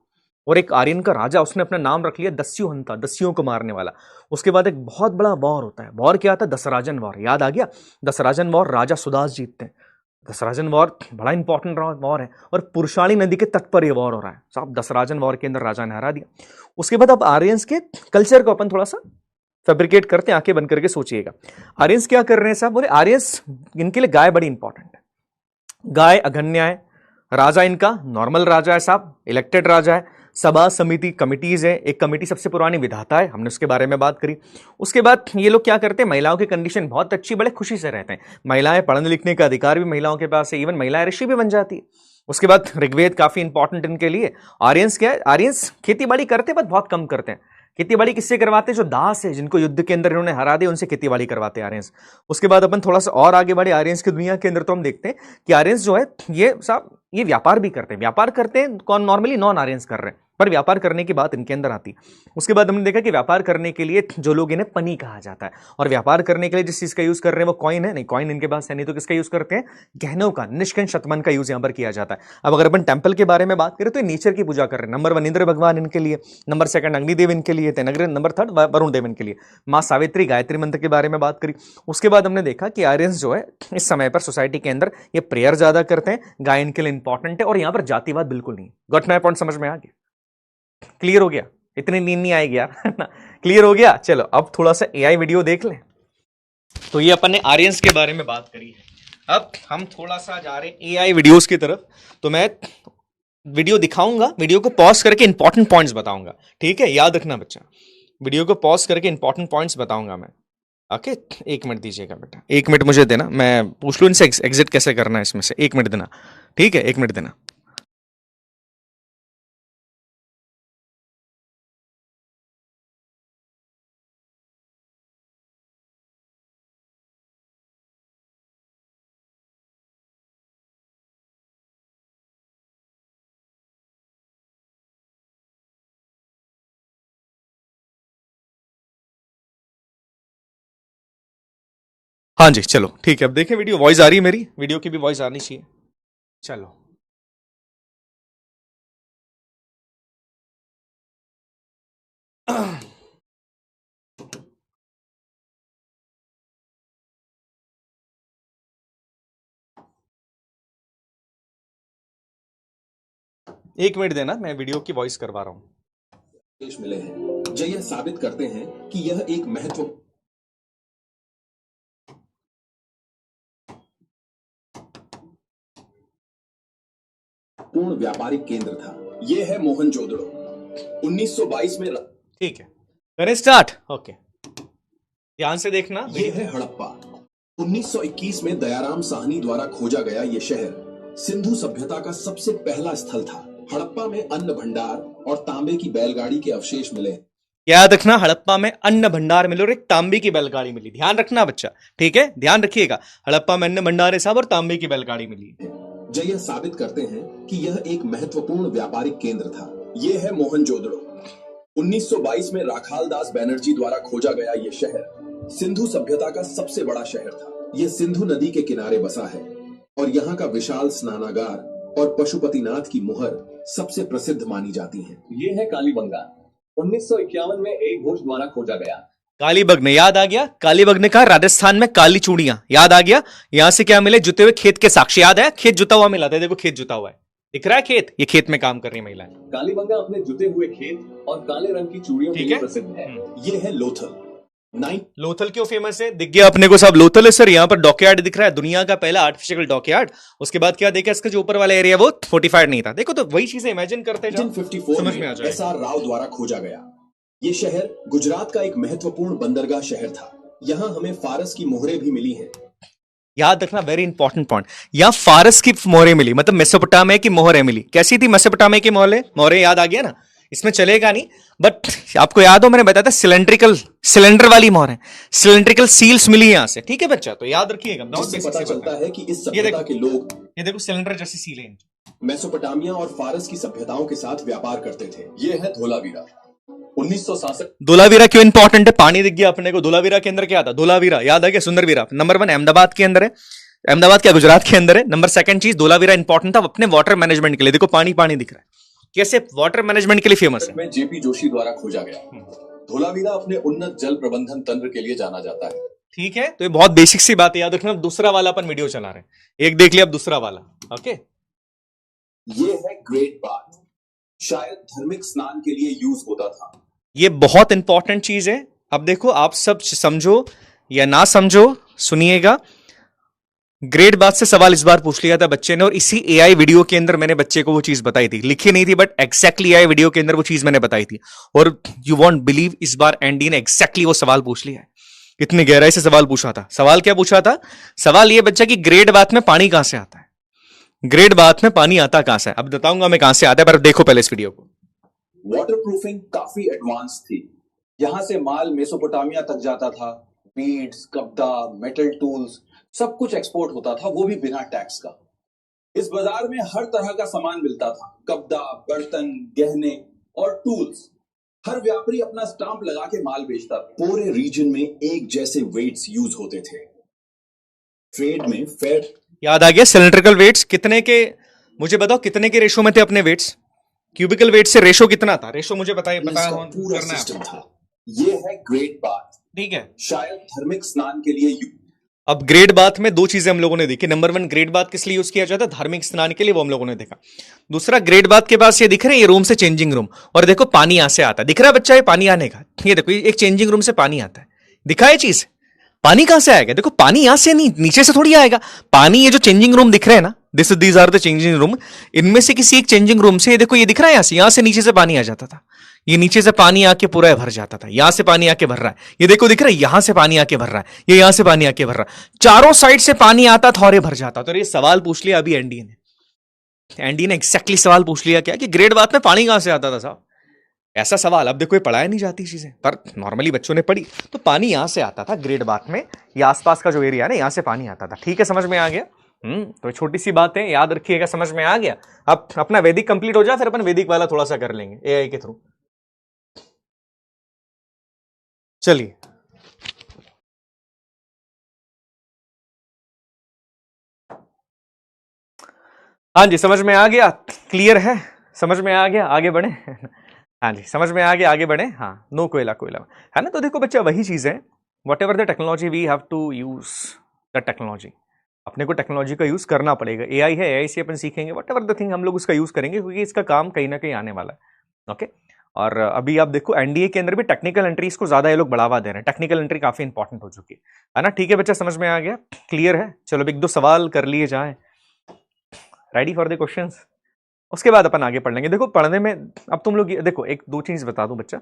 और एक आर्यन का राजा, उसने अपना नाम रख लिया दस्यु हंता, दस्युओं को मारने वाला। उसके बाद एक बहुत बड़ा वॉर होता है, वॉर क्या आता है, दसराजन वॉर, याद आ गया, दसराजन वॉर, राजा सुदास जीतते हैं। दसराजन वॉर बड़ा इंपॉर्टेंट वॉर है, और पुरुषाली नदी के तट पर यह वॉर हो रहा है साहब, दसराजन वॉर के अंदर राजा ने हरा दिया। उसके बाद अब आर्यंस के कल्चर को अपन थोड़ा सा फैब्रिकेट करते हैं, आंखें बंद करके सोचिएगा। आर्यंस क्या कर रहे हैं साहब, बोले आर्यंस, इनके लिए गाय बड़ी इंपॉर्टेंट है, गाय अगन्य है, राजा इनका नॉर्मल राजा है साहब, इलेक्टेड राजा है, सभा समिति कमिटीज है, एक कमिटी सबसे पुरानी विधाता है, हमने उसके बारे में बात करी। उसके बाद ये लोग क्या करते हैं, महिलाओं की कंडीशन बहुत अच्छी, बड़े खुशी से रहते हैं, महिलाएं पढ़ने लिखने का अधिकार भी महिलाओं के पास है, इवन महिलाएं ऋषि भी बन जाती है। उसके बाद ऋग्वेद काफी इंपॉर्टेंट इनके लिए। आर्यंस क्या है, आर्यंस खेती बाड़ी करते हैं, बहुत कम करते हैं। खेती बाड़ी किससे करवाते हैं, जो दास है, जिनको युद्ध के अंदर इन्होंने हरा दिया, उनसे खेती बाड़ी करवाते हैं आर्यंस। उसके बाद अपन थोड़ा सा और आगे बढ़े, आर्यंस की दुनिया के अंदर तो हम देखते हैं कि आर्यंस जो है ये साहब ये व्यापार भी करते हैं, व्यापार करते हैं कौन, नॉर्मली नॉन आर्यंस कर रहे हैं, पर व्यापार करने की बात इनके अंदर आती है। उसके बाद हमने देखा कि व्यापार करने के लिए जो लोग, इन्हें पनी कहा जाता है, और व्यापार करने के लिए जिस चीज का यूज कर रहे हैं वो कॉइन है, नहीं कॉइन इनके पास है नहीं, तो किसका यूज करते हैं, गहनों का, निष्कंठ शतमन का यूज यहां पर किया जाता है। अब अगर अपन टेंपल के बारे में बात करें तो नेचर की पूजा कर रहे हैं, नंबर 1 इंद्र भगवान इनके लिए, नंबर 2 अग्निदेव इनके लिए थे, नंबर 3 वरुण देव इनके लिए, मां सावित्री गायत्री मंत्र के बारे में बात करी। उसके बाद हमने देखा कि आर्यंस जो है इस समय पर सोसाइटी के अंदर ये प्रेयर ज्यादा करते हैं, गाय इनके लिए इंपॉर्टेंट है, और यहां पर जातिवाद बिल्कुल नहीं। गॉट माय पॉइंट, समझ में आ गया, क्लियर हो गया, इतनी नींद नहीं आएगी यार, क्लियर हो गया। चलो अब थोड़ा सा एआई वीडियो देख लें। तो ये अपन ने आर्यंस के बारे में बात करी है, अब हम थोड़ा सा जा रहे हैं एआई वीडियोस की तरफ। तो मैं वीडियो दिखाऊंगा, वीडियो को पॉज करके इंपॉर्टेंट पॉइंट्स बताऊंगा, ठीक है, याद रखना बच्चा, वीडियो को पॉज करके इंपॉर्टेंट पॉइंट्स बताऊंगा मैं। ओके, 1 मिनट दीजिएगा बेटा, 1 मिनट मुझे देना, मैं पूछ लूं इनसे एग्जिट कैसे करना है इसमें से, 1 मिनट देना, ठीक है, 1 मिनट देना। हाँ जी, चलो ठीक है, अब देखें वीडियो, वॉइस आ रही है मेरी, वीडियो की भी वॉइस आनी चाहिए। चलो एक मिनट देना, मैं वीडियो की वॉइस करवा रहा हूं। मिले हैं जो यह साबित करते हैं कि यह एक महत्वपूर्ण व्यापारिक केंद्र था। यह है मोहनजोदड़ो, 1922 में। ठीक है, करें स्टार्ट। ओके, ध्यान से देखना। यह है हड़प्पा, 1921 में दयाराम साहनी द्वारा खोजा गया यह शहर सिंधु सभ्यता का सबसे पहला स्थल था। हड़प्पा में अन्न भंडार और तांबे की बैलगाड़ी के अवशेष मिले। याद रखना, हड़प्पा में अन्न भंडार मिले और एक तांबे की बैलगाड़ी मिली, ध्यान रखना बच्चा, ठीक है, ध्यान रखिएगा, हड़प्पा में अन्न भंडार है साहब और तांबे की बैलगाड़ी मिली। जो यह साबित करते हैं कि यह एक महत्वपूर्ण व्यापारिक केंद्र था। यह है मोहनजोदड़ो, 1922 में राखालदास बैनर्जी द्वारा खोजा गया ये शहर सिंधु सभ्यता का सबसे बड़ा शहर था। ये सिंधु नदी के किनारे बसा है और यहाँ का विशाल स्नानागार और पशुपतिनाथ की मुहर सबसे प्रसिद्ध मानी जाती है। ये है कालीबंगा, 1951 में एक घोष द्वारा खोजा गया। कालीबंग में याद आ गया, कालीबंग ने कहा राजस्थान में काली चूड़ियां, याद आ गया। यहां से क्या मिले? जुते हुए खेत के साक्ष्य, याद है? खेत जुता हुआ मिला था, देखो खेत जुता हुआ है, दिख रहा है खेत, ये खेत में काम कर रही है महिलाएं। कालीबंगा अपने जुते हुए खेत और काले रंग की चूड़ियों के लिए प्रसिद्ध है। ये है लोथल। लोथल क्यों फेमस है? दिख गया अपने को सब, लोथल है सर। यहाँ पर डॉकयार्ड दिख रहा है, दुनिया का पहला आर्टिफिशियल डॉकयार्ड। उसके बाद क्या देखा, इसका जो ऊपर वाला एरिया वो फोर्टिफाइड नहीं था। देखो तो वही चीजें इमेजिन करते हैं, 1954 समझ में आ में जाए। एस.आर. राव द्वारा खोजा गया। ये शहर गुजरात का एक महत्वपूर्ण बंदरगाह शहर था। यहाँ हमें फारस की मोहरें भी मिली हैं। याद रखना, वेरी इंपॉर्टेंट पॉइंट। यहाँ फारस की मोहरें मिली, मतलब मेसोपोटामिया की मोहरें मिली। कैसी थी मेसोपोटामिया की मोहरें? याद आ गया ना, इसमें चलेगा नहीं, बट आपको याद हो मैंने बताया था सिलेंडर वाली मोहरें, सिलेंड्रिकल सील्स मिली यहां से, ठीक है बच्चा? तो याद रखिएगा, जिससे पता चलता है कि इस सभ्यता के लोग, ये देखो सिलेंडर जैसी सीलें, मेसोपोटामिया और फारस की सभ्यताओं के साथ व्यापार करते थे। ये है धोलावीरा, 1967। धोलावीरा क्यों इंपॉर्टेंट है? पानी दिख गया अपने को। धोलावीरा के अंदर क्या था? धोलावीरा याद आ गया, सुंदरवीरा। नंबर 1 अहमदाबाद के अंदर है, अहमदाबाद क्या गुजरात के अंदर है। नंबर 2 चीज, धोलावीरा इंपॉर्टेंट था अपने वाटर मैनेजमेंट के लिए। देखो पानी पानी दिख रहा है, कैसे वाटर मैनेजमेंट के लिए फेमस है। में जेपी जोशी द्वारा खोजा गया। धोलावीरा अपने उन्नत जल प्रबंधन तंत्र के लिए जाना जाता है। ठीक है, तो ये बहुत बेसिक सी बात है, याद रखना। दूसरा वाला अपन वीडियो चला रहे हैं, एक देख लिया, अब दूसरा वाला। ओके, ये है ग्रेट बाथ, शायद धार्मिक स्नान के लिए यूज होता था। ये बहुत इंपॉर्टेंट चीज है। अब देखो, आप सब समझो या ना समझो, सुनिएगा। ग्रेट बात से सवाल इस बार पूछ लिया था बच्चे ने, और इसी एआई वीडियो के अंदर मैंने बच्चे को वो चीज बताई थी, लिखी नहीं थी बट एग्जैक्टली एआई वीडियो के अंदर वो चीज मैंने बताई थी। और यू वॉन्ट बिलीव, इस बार एनडी ने एग्जैक्टली वो सवाल पूछ लिया है। कितनी गहराई से सवाल पूछा था। सवाल क्या पूछा था? सवाल ये बच्चा कि ग्रेट बात में पानी कहां से आता है। ग्रेट बात में पानी आता कहां से है? अब बताऊंगा मैं कहां से आता है, पर देखो पहले इस वीडियो को। वाटरप्रूफिंग काफी एडवांस थी। यहाँ से माल मेसोपोटामिया तक जाता था। बीड्स, कपड़ा, मेटल टूल्स, सब कुछ एक्सपोर्ट होता था, वो भी बिना टैक्स का। इस बाजार में हर तरह का सामान मिलता था, कपड़ा, बर्तन, गहने और टूल्स। हर व्यापारी अपना स्टाम्प लगा के माल बेचता था। पूरे रीजन में एक जैसे वेट्स यूज होते थे। ट्रेड में फेयर, याद आ गया, सिलेंड्रिकल वेट्स कितने के, मुझे बताओ कितने के रेशो में थे अपने वेट्स? क्यूबिकल वेट से रेशो कितना था? रेशो मुझे पता है, पूरा सिस्टम था। ये है ग्रेट बाथ, ठीक है, शायद धार्मिक स्नान के लिए। अब ग्रेट बाथ में दो चीजें हम लोगों ने देखी। नंबर 1, ग्रेट बाथ किस लिए यूज किया जाता है? धार्मिक स्नान के लिए, वो हम लोगों ने देखा। दूसरा, ग्रेट बाथ के पास ये दिख रहे हैं, ये रूम से चेंजिंग रूम, और देखो पानी यहां से आता है, दिख रहा है बच्चा ये पानी आने का? ये देखो, एक चेंजिंग रूम से पानी आता है, दिखा है चीज। पानी कहां से आएगा? देखो पानी यहां से नहीं, नीचे से थोड़ी आएगा पानी। ये जो चेंजिंग रूम दिख रहे हैं ना, these are the changing room, इनमें से किसी एक चेंजिंग रूम से, ये देखो ये दिख रहा है, यहां से नीचे से पानी आ जाता था। ये नीचे से पानी आके पूरा भर जाता था, यहां से पानी आके भर रहा है, ये देखो दिख रहा है, यहां से पानी आके भर रहा है, ये यहां से पानी आके भर रहा है, चारों साइड से पानी आता था और ये भर जाता। तो ये सवाल पूछ लिया अभी एनडी ने एग्जैक्टली सवाल पूछ लिया क्या, कि ग्रेट बाथ में पानी कहां से आता था साहब? ऐसा सवाल अब देखो, ये पढ़ाया नहीं जाती चीजें, पर नॉर्मली बच्चों ने पढ़ी। तो पानी यहां से आता था ग्रेट बाथ में, ये आसपास का जो एरिया है ना, यहां से पानी आता था। ठीक है, समझ में आ गया? तो छोटी सी बात है, याद रखिएगा, समझ में आ गया। अब अपना वैदिक कंप्लीट हो जाए, फिर अपन वैदिक वाला थोड़ा सा कर लेंगे एआई के थ्रू। चलिए, हाँ जी, समझ में आ गया, क्लियर है, समझ में आ गया, आगे बढ़े। हाँ जी, समझ में आ गया, आगे बढ़े। हाँ, नो कोयला है ना। तो देखो बच्चा, वही चीज है, whatever the technology we have to use the technology. अपने को टेक्नोलॉजी का यूज करना पड़ेगा। एआई है, एआई से अपन सीखेंगे, वट एवर द थिंग, हम लोग उसका यूज करेंगे, क्योंकि इसका काम कहीं ना कहीं आने वाला है। ओके, और अभी आप देखो एनडीए के अंदर भी टेक्निकल एंट्रीज को ज्यादा ये लोग बढ़ावा दे रहे हैं। टेक्निकल एंट्री काफी इंपॉर्टेंट हो चुकी है ना। ठीक है बच्चा, समझ में आ गया, क्लियर है? चलो, एक दो सवाल कर लिए जाए, रेडी फॉर द क्वेश्चंस, उसके बाद अपन आगे पढ़ लेंगे। देखो पढ़ने में अब तुम लोग देखो, एक दो चीज बता दूं बच्चा।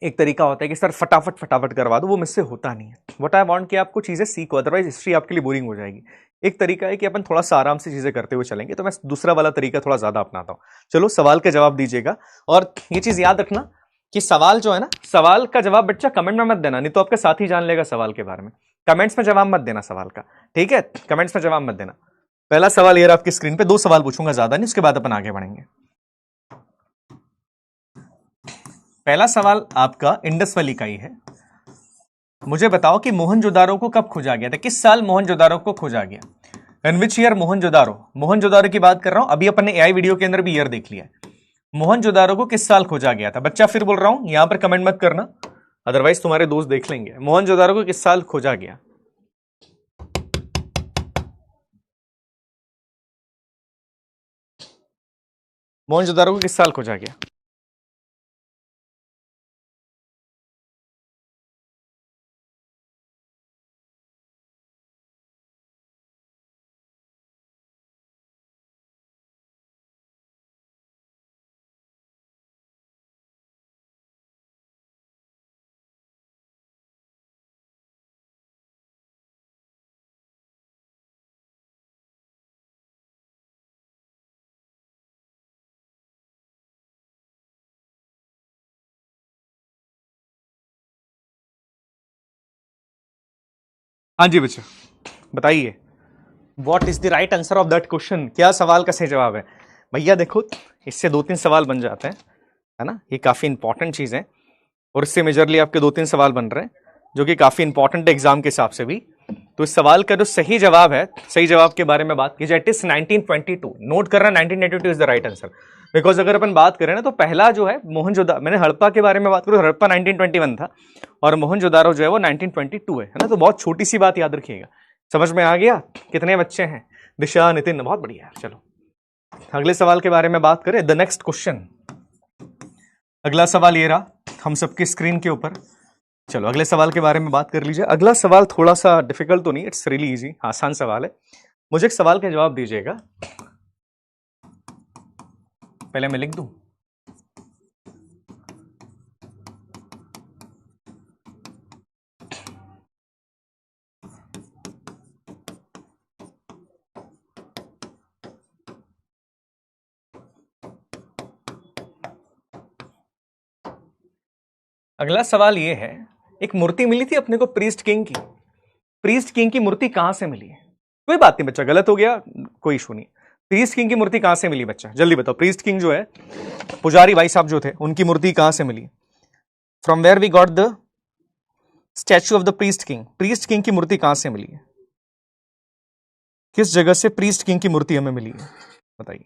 एक तरीका होता है कि सर फटाफट करवा दो, वो मुझसे होता नहीं है। व्हाट आई वांट कि आपको चीजें सीखो, अदरवाइज हिस्ट्री आपके लिए बोरिंग हो जाएगी। एक तरीका है कि अपन थोड़ा सा आराम से चीजें करते हुए चलेंगे, तो मैं दूसरा वाला तरीका थोड़ा ज्यादा अपनाता हूं। चलो, सवाल का जवाब दीजिएगा, और ये चीज याद रखना कि सवाल जो है ना, सवाल का जवाब बच्चा कमेंट में मत देना, नहीं तो आपका साथी जान लेगा सवाल के बारे में। कमेंट्स में जवाब मत देना सवाल का, ठीक है? कमेंट्स में जवाब मत देना। पहला सवाल ये रहा आपकी स्क्रीन पे, 2 सवाल पूछूंगा, ज्यादा नहीं, उसके बाद अपन आगे बढ़ेंगे। पहला सवाल आपका इंडस वैली का ही है। मुझे बताओ कि मोहनजोदारो को कब खोजा गया था, किस साल मोहनजोदारो को खोजा गया। इन विच ईयर मोहनजोदारो, मोहनजोदारो की बात कर रहा हूं, अभी अपन ने एआई वीडियो के अंदर भी ईयर देख लिया है। मोहनजोदारो को किस साल खोजा गया था बच्चा, फिर बोल रहा हूं यहां पर कमेंट मत करना, अदरवाइज तुम्हारे दोस्त देख लेंगे। मोहनजोदारो को किस साल खोजा गया। मोहनजोदारो को किस साल खोजा गया। हाँ जी बच्चा बताइए, what is the right answer of that question, क्या सवाल का सही जवाब है। भैया देखो, इससे 2-3 सवाल बन जाते हैं, है ना, ये काफी इंपॉर्टेंट चीज है और इससे मेजरली आपके 2-3 सवाल बन रहे हैं जो कि काफी इंपॉर्टेंट है एग्जाम के हिसाब से भी। तो इस सवाल का जो सही जवाब है, सही जवाब के बारे में बात की जाए, इट इज 1922। नोट करना, 1922 is the right answer. Because अगर अपन बात करें ना तो पहला जो है मोहनजोदारो, मैंने हड़प्पा के बारे में बात करूं, हड़प्पा 1921 था और मोहनजोदारो जो है वो 1922 है ना। तो बहुत छोटी सी बात याद रखिएगा। समझ में आ गया। कितने बच्चे हैं, दिशा, नितिन, बहुत बढ़िया है। चलो अगले सवाल के बारे में बात करें, द नेक्स्ट क्वेश्चन। अगला सवाल ये रहा हम सबकी स्क्रीन के ऊपर। चलो अगले सवाल के बारे में बात कर लीजिए। अगला सवाल थोड़ा सा डिफिकल्ट तो नहीं, इट्स रियली इजी, आसान सवाल है। मुझे एक सवाल का जवाब दीजिएगा, पहले मैं लिख दूं। अगला सवाल ये है, एक मूर्ति मिली थी अपने को प्रीस्ट किंग की, प्रीस्ट किंग की मूर्ति कहां से मिली है। कोई बात नहीं बच्चा, गलत हो गया कोई इशू नहीं। प्रीस्ट किंग की मूर्ति कहां से मिली बच्चा, जल्दी बताओ। प्रीस्ट किंग जो है, पुजारी भाई साहब जो थे, उनकी मूर्ति कहां से मिली। From where we got the statue of the priest king, priest king की मूर्ति कहां से मिली है, किस जगह से प्रीस्ट किंग की मूर्ति हमें मिली है, बताइए।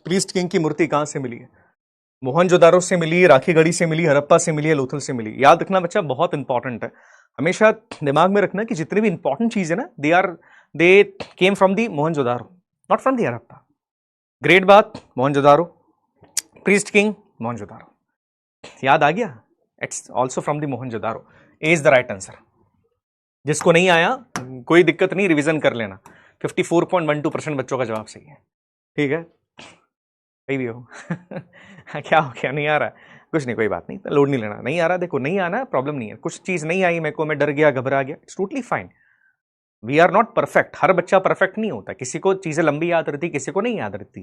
प्रीस्ट किंग की मूर्ति कहां से मिली है, मोहनजोदारो से मिली, राखीगढ़ी से मिली, हड़प्पा से मिली, लोथल से मिली। याद रखना बच्चा, बहुत इंपॉर्टेंट है, हमेशा दिमाग में रखना कि जितनी भी इंपॉर्टेंट चीज है ना, they came from the Mohenjodaro, not from the Harappa. Great बात, मोहनजोदारो, प्रीस्ट किंग मोहनजोदारो, याद आ गया। It's also from the Mohenjodaro, A is the right answer. जिसको नहीं आया कोई दिक्कत नहीं, रिवीजन कर लेना। 54.12% बच्चों का जवाब सही है, ठीक है। सही भी हो क्या हो गया, नहीं आ रहा, कुछ नहीं, कोई बात नहीं, लोड नहीं लेना। नहीं आ रहा, देखो नहीं आना, प्रॉब्लम नहीं है। कुछ चीज नहीं आई मेरे को, मैं डर गया, घबरा गया, it's totally fine. We are not perfect, हर बच्चा परफेक्ट नहीं होता, किसी को चीजें लंबी याद रहती, किसी को नहीं याद रहती।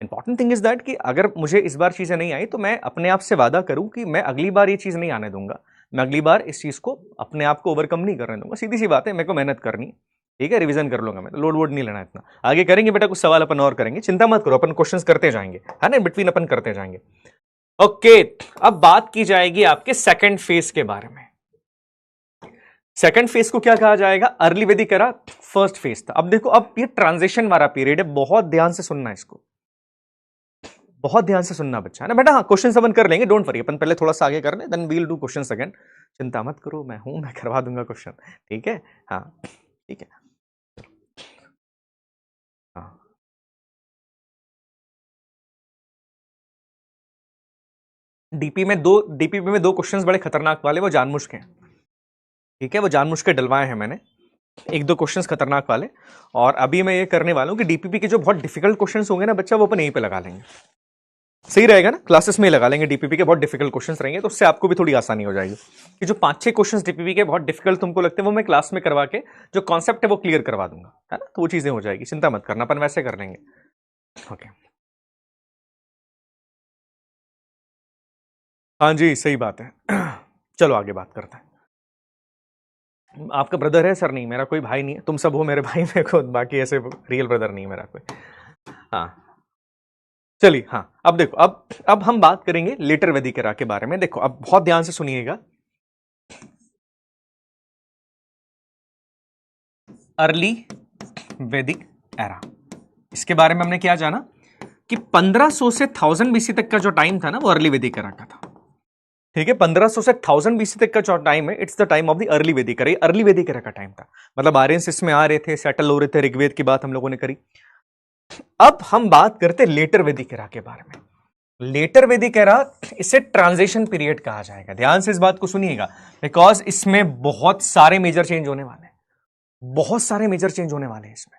इंपॉर्टेंट थिंग इज दैट कि अगर मुझे इस बार चीजें नहीं आई तो मैं अपने आप से वादा करूं कि मैं अगली बार ये चीज नहीं आने दूंगा, मैं अगली बार इस चीज को अपने आप को ओवरकम नहीं करने दूंगा। सीधी सी बात है, मेरे को मेहनत करनी, ठीक है, रिवीजन कर लूंगा मैं, लोड वोड नहीं लेना इतना। आगे करेंगे बेटा, कुछ सवाल अपन और करेंगे, चिंता मत करो, अपन क्वेश्चंस करते जाएंगे, है ना, बिटवीन अपन करते जाएंगे। ओके, अब बात की जाएगी आपके सेकंड फेज के बारे में। सेकंड फेज को क्या कहा जाएगा, अर्ली वैदिक एरा फर्स्ट फेज था। अब देखो, अब ये ट्रांजिशन वाला पीरियड है, बहुत ध्यान से सुनना इसको, बहुत ध्यान से सुनना बच्चा, है ना बेटा। हाँ, क्वेश्चन अपन कर लेंगे, डोंट वरी, अपन पहले थोड़ा सा आगे कर ले, then we will do questions again. चिंता मत करो, मैं हूं, मैं करवा दूंगा क्वेश्चन, ठीक है। हाँ ठीक है, हाँ डीपीपी में दो क्वेश्चंस बड़े खतरनाक वाले, वो जानबूझ के हैं, ठीक है, वो जानबूझ के डलवाए हैं मैंने, एक दो क्वेश्चंस खतरनाक वाले। और अभी मैं ये करने वाला हूं कि डीपीपी के जो बहुत डिफिकल्ट क्वेश्चंस होंगे ना बच्चा, वो अपन यहीं पे लगा लेंगे, सही रहेगा ना, क्लासेस में ही लगा लेंगे। डीपीपी के बहुत डिफिकल्ट क्वेश्चंस रहेंगे, तो उससे आपको भी थोड़ी आसानी हो जाएगी। कि जो 5-6 क्वेश्चंस डीपीपी के बहुत डिफिकल्ट तुमको लगते हैं, वो मैं क्लास में करवा के जो कॉन्सेप्ट है वो क्लियर करवा दूंगा, है ना, तो वो चीजें हो जाएगी, चिंता मत करना, अपन वैसे कर लेंगे। ओके, हाँ जी सही बात है चलो आगे बात करते हैं। आपका ब्रदर है सर? नहीं, मेरा कोई भाई नहीं है, तुम सब हो मेरे भाई, मेरे को बाकी ऐसे रियल ब्रदर नहीं है मेरा कोई। हाँ चलिए, हाँ अब देखो, अब हम बात करेंगे लेटर वैदिक एरा के बारे में। देखो अब बहुत ध्यान से सुनिएगा। अर्ली वैदिक एरा, इसके बारे में हमने क्या जाना कि 1500 से 1000 बीसी तक का जो टाइम था ना, वो अर्ली वैदिक एरा का था। ठीक है, 1500 से 1000 बीसी तक का जो टाइम है, it's the time of the early वैदिक एरा। अर्ली वैदिक एरा का टाइम था, मतलब आर्यंस इसमें आ रहे थे, सेटल हो रहे थे, ऋग्वेद की बात हम लोगों ने करी। अब हम बात करते लेटर वैदिक एरा के बारे में। लेटर वैदिक एरा, इसे ट्रांजिशन पीरियड कहा जाएगा। ध्यान से इस बात को सुनिएगा, बिकॉज इसमें बहुत सारे मेजर चेंज होने वाले हैं, बहुत सारे मेजर चेंज होने वाले हैं इसमें,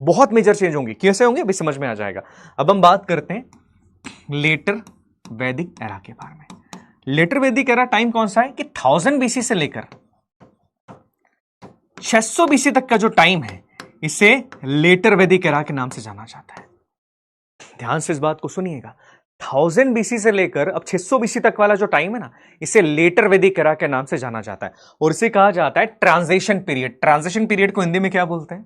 बहुत मेजर चेंज होंगे। कैसे होंगे अभी समझ में आ जाएगा। अब हम बात करते हैं लेटर वैदिक एरा के बारे में। लेटर वैदिक एरा टाइम कौन सा है कि 1000 बीसी से लेकर 600 बीसी तक का जो टाइम है, इसे लेटर वैदिक एरा के नाम से जाना जाता है। ध्यान से इस बात को सुनिएगा, 1000 बीसी से लेकर अब 600 बीसी तक वाला जो टाइम है ना, इसे लेटर वैदिक एरा के नाम से जाना जाता है, और इसे कहा जाता है ट्रांजिशन पीरियड। ट्रांजिशन पीरियड को हिंदी में क्या बोलते हैं?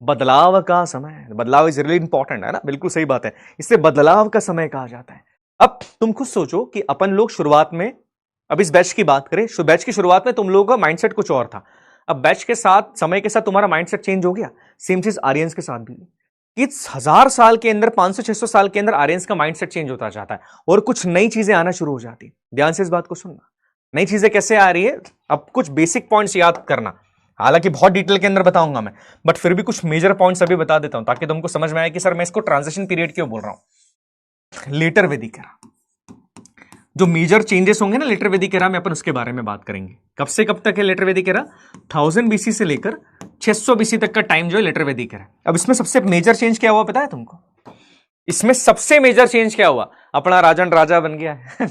बदलाव का समय। बदलाव इज रियली इंपॉर्टेंट, है ना, बिल्कुल सही बात है, इसे बदलाव का समय कहा जाता है। अब तुम खुद सोचो कि अपन लोग शुरुआत में, अब इस बैच की बात करें, बैच की शुरुआत में तुम लोगों का माइंडसेट कुछ और था। अब बैच के साथ, समय के साथ तुम्हारा माइंडसेट चेंज हो गया। सेम चीज आर्यंस के साथ भी, कि 1000 साल के अंदर, 500-600 साल के अंदर आर्यंस का माइंडसेट चेंज होता जाता है और कुछ नई चीजें आना शुरू हो जाती है। ध्यान से इस बात को सुनना, नई चीजें कैसे आ रही है। अब कुछ बेसिक पॉइंट्स याद करना, हालांकि बहुत डिटेल के अंदर बताऊंगा मैं, बट फिर भी कुछ मेजर पॉइंट्स अभी बता देता हूं ताकि तुमको समझ में आए कि सर मैं इसको ट्रांजिशन पीरियड क्यों बोल रहा हूं। लेटर वैदिक एरा, जो मेजर चेंजेस होंगे ना लेटर वैदिक एरा में, अपन उसके बारे में बात करेंगे। कब से कब तक है लेटर वैदिक एरा? 1000 बीसी से लेकर 600 बीसी तक का टाइम जो है लेटर वैदिक एरा। अब इसमें सबसे मेजर चेंज क्या हुआ पता है तुमको? इसमें सबसे मेजर चेंज क्या हुआ? अपना राजन राजा बन गया है।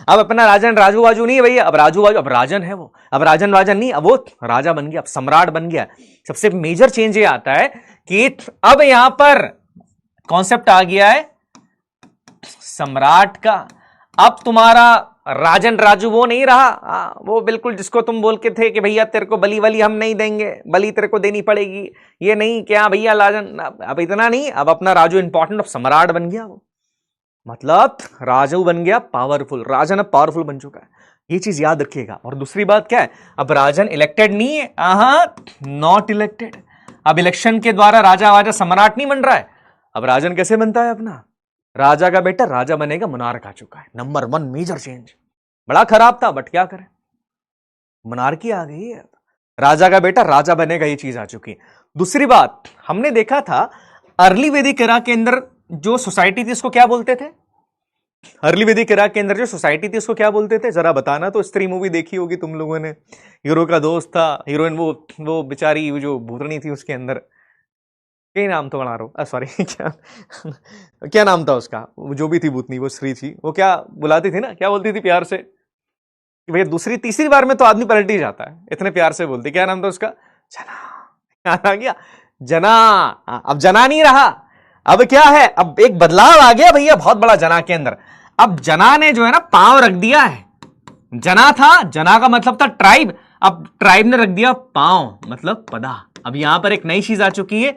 अब अपना राजन राजू वाजू नहीं है भैया, अब राजू वाजू, अब राजन है वो, अब राजन राजन नहीं, अब वो राजा बन गया, अब सम्राट बन गया। सबसे मेजर चेंज ये आता है कि अब यहां पर कॉन्सेप्ट आ गया है सम्राट का। अब तुम्हारा राजन राजू वो नहीं रहा, वो बिल्कुल जिसको तुम बोल के थे कि भैया तेरे को बली वली हम नहीं देंगे, बली तेरे को देनी पड़ेगी, ये नहीं क्या भैया राजन, अब इतना नहीं, अब अपना राजू इंपॉर्टेंट, अब सम्राट बन गया वो, मतलब राजू बन गया पावरफुल, राजन अब पावरफुल बन चुका है। ये चीज याद रखिएगा। और दूसरी बात क्या है, अब राजन इलेक्टेड नहीं है, नॉट इलेक्टेड। अब इलेक्शन के द्वारा राजा वाजा सम्राट नहीं बन रहा है। अब राजन कैसे बनता है? अपना राजा का बेटा राजा बनेगा, मोनार्क आ चुका है। नंबर 1 मेजर चेंज, बड़ा खराब था बट क्या करें, मोनार्की आ गई है। राजा का बेटा राजा बनेगा, ये चीज आ चुकी है। दूसरी बात, हमने देखा था अर्ली वैदिक एरा के अंदर जो सोसाइटी थी उसको क्या बोलते थे? अर्ली वैदिक एरा के अंदर जो सोसाइटी थी उसको क्या बोलते थे? जरा बताना। तो स्त्री मूवी देखी होगी तुम लोगों ने, हीरो का दोस्त था, हीरोइन वो बेचारी जो भूतनी थी उसके अंदर, क्या नाम तो बना रहा हूं, सॉरी क्या नाम था उसका, जो भी थी भूतनी, वो स्त्री थी, वो क्या बुलाती थी ना, क्या बोलती थी प्यार से कि भैया दूसरी तीसरी बार में तो आदमी पलट ही जाता है, इतने प्यार से बोलती। क्या नाम था उसका? जना। आ गया जना। अब जना नहीं रहा, अब क्या है, अब एक बदलाव आ गया भैया बहुत बड़ा जना के अंदर। अब जना ने जो है ना पांव रख दिया है। जना था, जना का मतलब था ट्राइब, अब ट्राइब ने रख दिया पांव, मतलब पदा। अब यहां पर एक नई चीज आ चुकी है,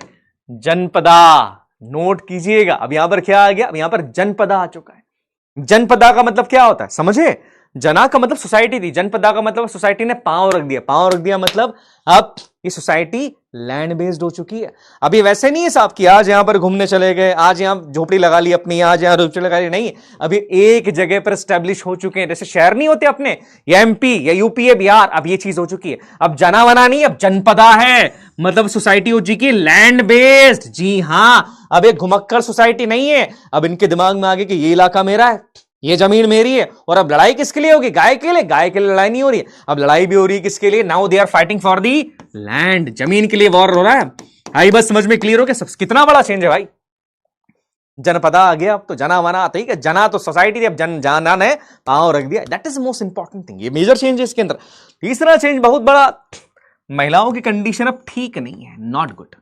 जनपदा। नोट कीजिएगा, अब यहां पर क्या आ गया? अब यहां पर जनपदा आ चुका है। जनपदा का मतलब क्या होता है समझे? जना का मतलब सोसाइटी थी, जनपदा का मतलब सोसाइटी ने पांव रख दिया। पांव रख दिया मतलब अब ये सोसाइटी लैंड बेस्ड हो चुकी है। अभी वैसे नहीं है साहब कि आज यहां पर घूमने चले गए, आज यहां झोपड़ी लगा ली अपनी, आज यहां झोपड़ी लगा ली, नहीं, अभी एक जगह पर स्टैब्लिश हो चुके हैं। जैसे शहर नहीं होते अपने, या एमपी या यूपी या बिहार, अब ये चीज हो चुकी है। अब जना वना नहीं, अब जनपदा है, मतलब सोसाइटी हो चुकी है लैंड बेस्ड। जी हां, अब एक घुमक्कर सोसाइटी नहीं है। अब इनके दिमाग में आ गया कि ये इलाका मेरा है, ये जमीन मेरी है। और अब लड़ाई किसके लिए होगी? गाय के लिए। गाय के लिए लड़ाई नहीं हो रही है, अब लड़ाई भी हो रही है किसके लिए? Now they are fighting for the land, जमीन के लिए वॉर हो रहा है। आई बस समझ में क्लियर हो गया? सब कितना बड़ा चेंज है भाई। जनपदा आ गया, अब तो जना वना, ठीक है, जना तो सोसाइटी थी, अब जाना ने पांव रख दिया। That is most important thing, ये मेजर चेंज है इसके अंदर। तीसरा चेंज बहुत बड़ा, महिलाओं की कंडीशन अब ठीक नहीं है, नॉट गुड।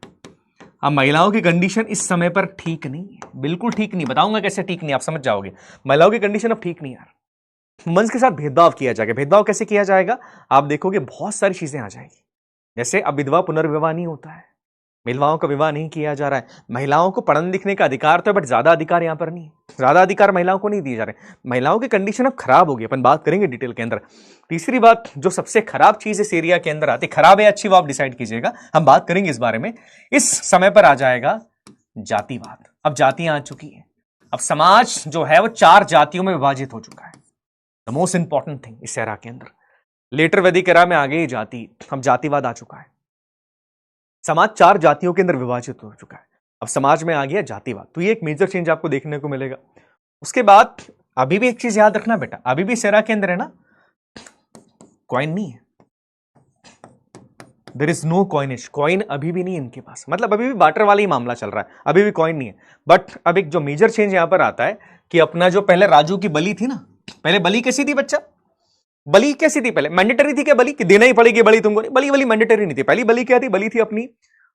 अब महिलाओं की कंडीशन इस समय पर ठीक नहीं है, बिल्कुल ठीक नहीं। बताऊंगा कैसे ठीक नहीं, आप समझ जाओगे। महिलाओं की कंडीशन अब ठीक नहीं यार। वंश के साथ भेदभाव किया जाएगा। भेदभाव कैसे किया जाएगा? आप देखोगे बहुत सारी चीजें आ जाएगी। जैसे अब विधवा पुनर्विवाह नहीं होता है, विधवाओं का विवाह नहीं किया जा रहा है। महिलाओं को पढ़ने लिखने का अधिकार तो है, बट ज्यादा अधिकार यहां पर नहीं है, ज्यादा अधिकार महिलाओं को नहीं दिए जा रहे। महिलाओं की कंडीशन अब खराब होगी, अपन बात करेंगे डिटेल के अंदर। तीसरी बात, जो सबसे खराब चीज इस एरिया के अंदर आती, खराब है अच्छी वो आप डिसाइड कीजिएगा, हम बात करेंगे इस बारे में। इस समय पर आ जाएगा जातिवाद। अब जातियां आ चुकी हैं, अब समाज जो है वो 4 जातियों में विभाजित हो चुका है। द मोस्ट इंपॉर्टेंट थिंग इस एरा के अंदर, लेटर वैदिक एरा में आ गई जाति, अब जातिवाद आ चुका है। समाज 4 जातियों के अंदर विभाजित हो चुका है, अब समाज में आ गया जातिवाद। तो ये एक मेजर चेंज आपको देखने को मिलेगा। उसके बाद अभी भी एक चीज याद रखना बेटा, अभी भी इस एरा के अंदर है ना, कॉइन नहीं है, there is no coinage, coin अभी भी नहीं इनके पास, मतलब अभी भी बार्टर वाला ही मामला चल रहा है, अभी भी कॉइन नहीं है। बट अब एक जो मेजर चेंज यहां पर आता है कि अपना जो पहले राजू की बलि थी ना, पहले बलि कैसी थी बच्चा, बलि कैसी थी पहले, मैंडेटरी थी क्या बलि, कि देना ही पड़ेगी बलि तुमको, नहीं बलि मैंडेटरी नहीं थी। पहली बलि क्या थी, बलि थी अपनी,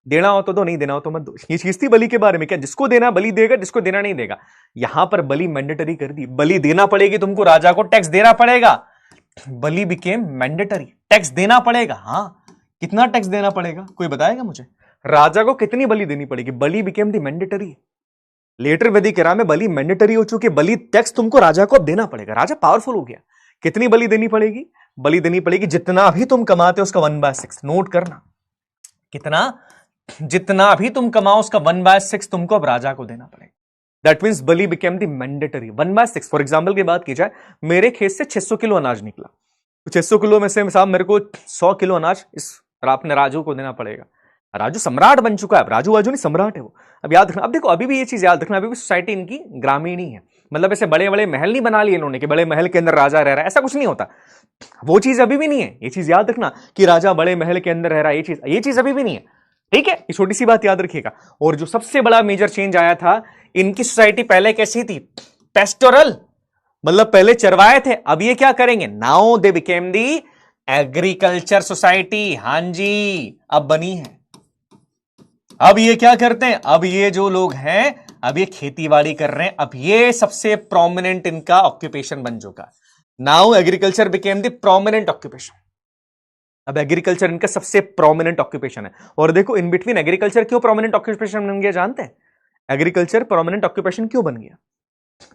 देना हो तो दो, नहीं देना हो तो मत दो, ये चीज थी बलि के बारे में। क्या जिसको देना बलि देगा, जिसको देना नहीं देगा। यहां पर बलि मैंडेटरी कर दी, बलि देना पड़ेगी तुमको, राजा को टैक्स देना पड़ेगा, बलि बिकेम मैंडेटरी, टैक्स देना पड़ेगा। हाँ, कितना टैक्स देना पड़ेगा कोई बताएगा मुझे, राजा को कितनी बलि देनी पड़ेगी, बलि बिकेम द मैंडेटरी। लेटर वैदिक एरा में बलि मैंडेटरी हो चुकी है, बलि टैक्स तुमको राजा को अब देना पड़ेगा, राजा पावरफुल हो गया। कितनी बलि देनी पड़ेगी, बलि देनी पड़ेगी जितना भी तुम कमाते हो उसका 1/6, नोट करना, कितना, जितना भी तुम कमाओ उसका 1/6 तुमको अब राजा को देना पड़ेगा। That means Bali became the mandatory 1/6। For example की बात की जाए, मेरे खेत से 600 किलो अनाज निकला, तो 600 किलो में से साहब मेरे को 100 किलो अनाज इस अपने राजू को देना पड़ेगा। राजू सम्राट बन चुका है, राजू वाजू नहीं, सम्राट है वो। अब याद रखना, अब देखो अभी भी ये चीज याद रखना, अभी भी सोसाइटी इनकी ग्रामीण ही है, मतलब ऐसे बड़े बड़े महल नहीं बना लिए इन्होंने कि बड़े महल के अंदर राजा रह रहा है, ऐसा कुछ नहीं होता, वो चीज अभी भी नहीं है। ये चीज याद रखना कि राजा बड़े महल के अंदर रह रहा है, ये चीज अभी भी नहीं है, ठीक है, ये छोटी सी बात याद रखिएगा। और जो सबसे बड़ा मेजर चेंज आया था, इनकी सोसाइटी पहले कैसी थी, पेस्टोरल, मतलब पहले चरवाए थे, अब ये क्या करेंगे, now they became the agriculture society. हां जी, अब बनी है। अब ये क्या करते हैं, अब ये जो लोग हैं अब ये खेतीबाड़ी कर रहे हैं, अब ये सबसे प्रोमिनेंट इनका ऑक्यूपेशन बन चुका। Now agriculture became the prominent occupation, अब एग्रीकल्चर इनका सबसे प्रोमिनेंट ऑक्यूपेशन है। और देखो इन बिटवीन एग्रीकल्चर क्यों प्रोमिनेंट ऑक्यूपेशन बन गया जानते हैं, एग्रीकल्चर प्रोमिनेंट ऑक्यूपेशन क्यों बन गया,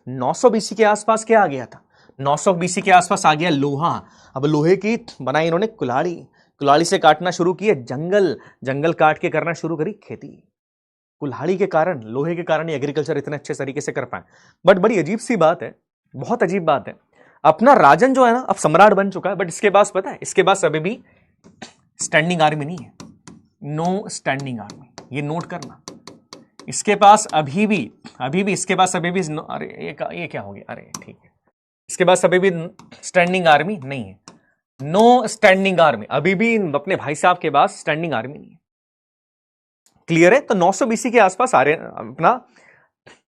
900 बीसी के आसपास क्या आ गया था, 900 बीसी के आसपास आ गया लोहा। अब लोहे की बनाई इन्होंने कुल्हाड़ी, कुल्हाड़ी से काटना शुरू किए जंगल, जंगल काट के करना शुरू करी खेती। कुल्हाड़ी के कारण, लोहे के कारण एग्रीकल्चर इतने अच्छे तरीके से कर पाए। बट बड़ी अजीब सी बात है, बहुत अजीब बात है, अपना राजन जो है ना अब सम्राट बन चुका है, बट इसके पास पता है, इसके पास अभी भी स्टैंडिंग आर्मी नहीं है, नो स्टैंडिंग आर्मी, ये नोट करना। इसके पास अभी भी इसके पास अभी भी अरे ये क्या हो गया, अरे ठीक है, इसके पास अभी भी स्टैंडिंग आर्मी नहीं है, नो स्टैंडिंग आर्मी, अभी भी अपने भाई साहब के पास स्टैंडिंग आर्मी नहीं है। क्लियर है। तो 900 बीसी के आसपास अपना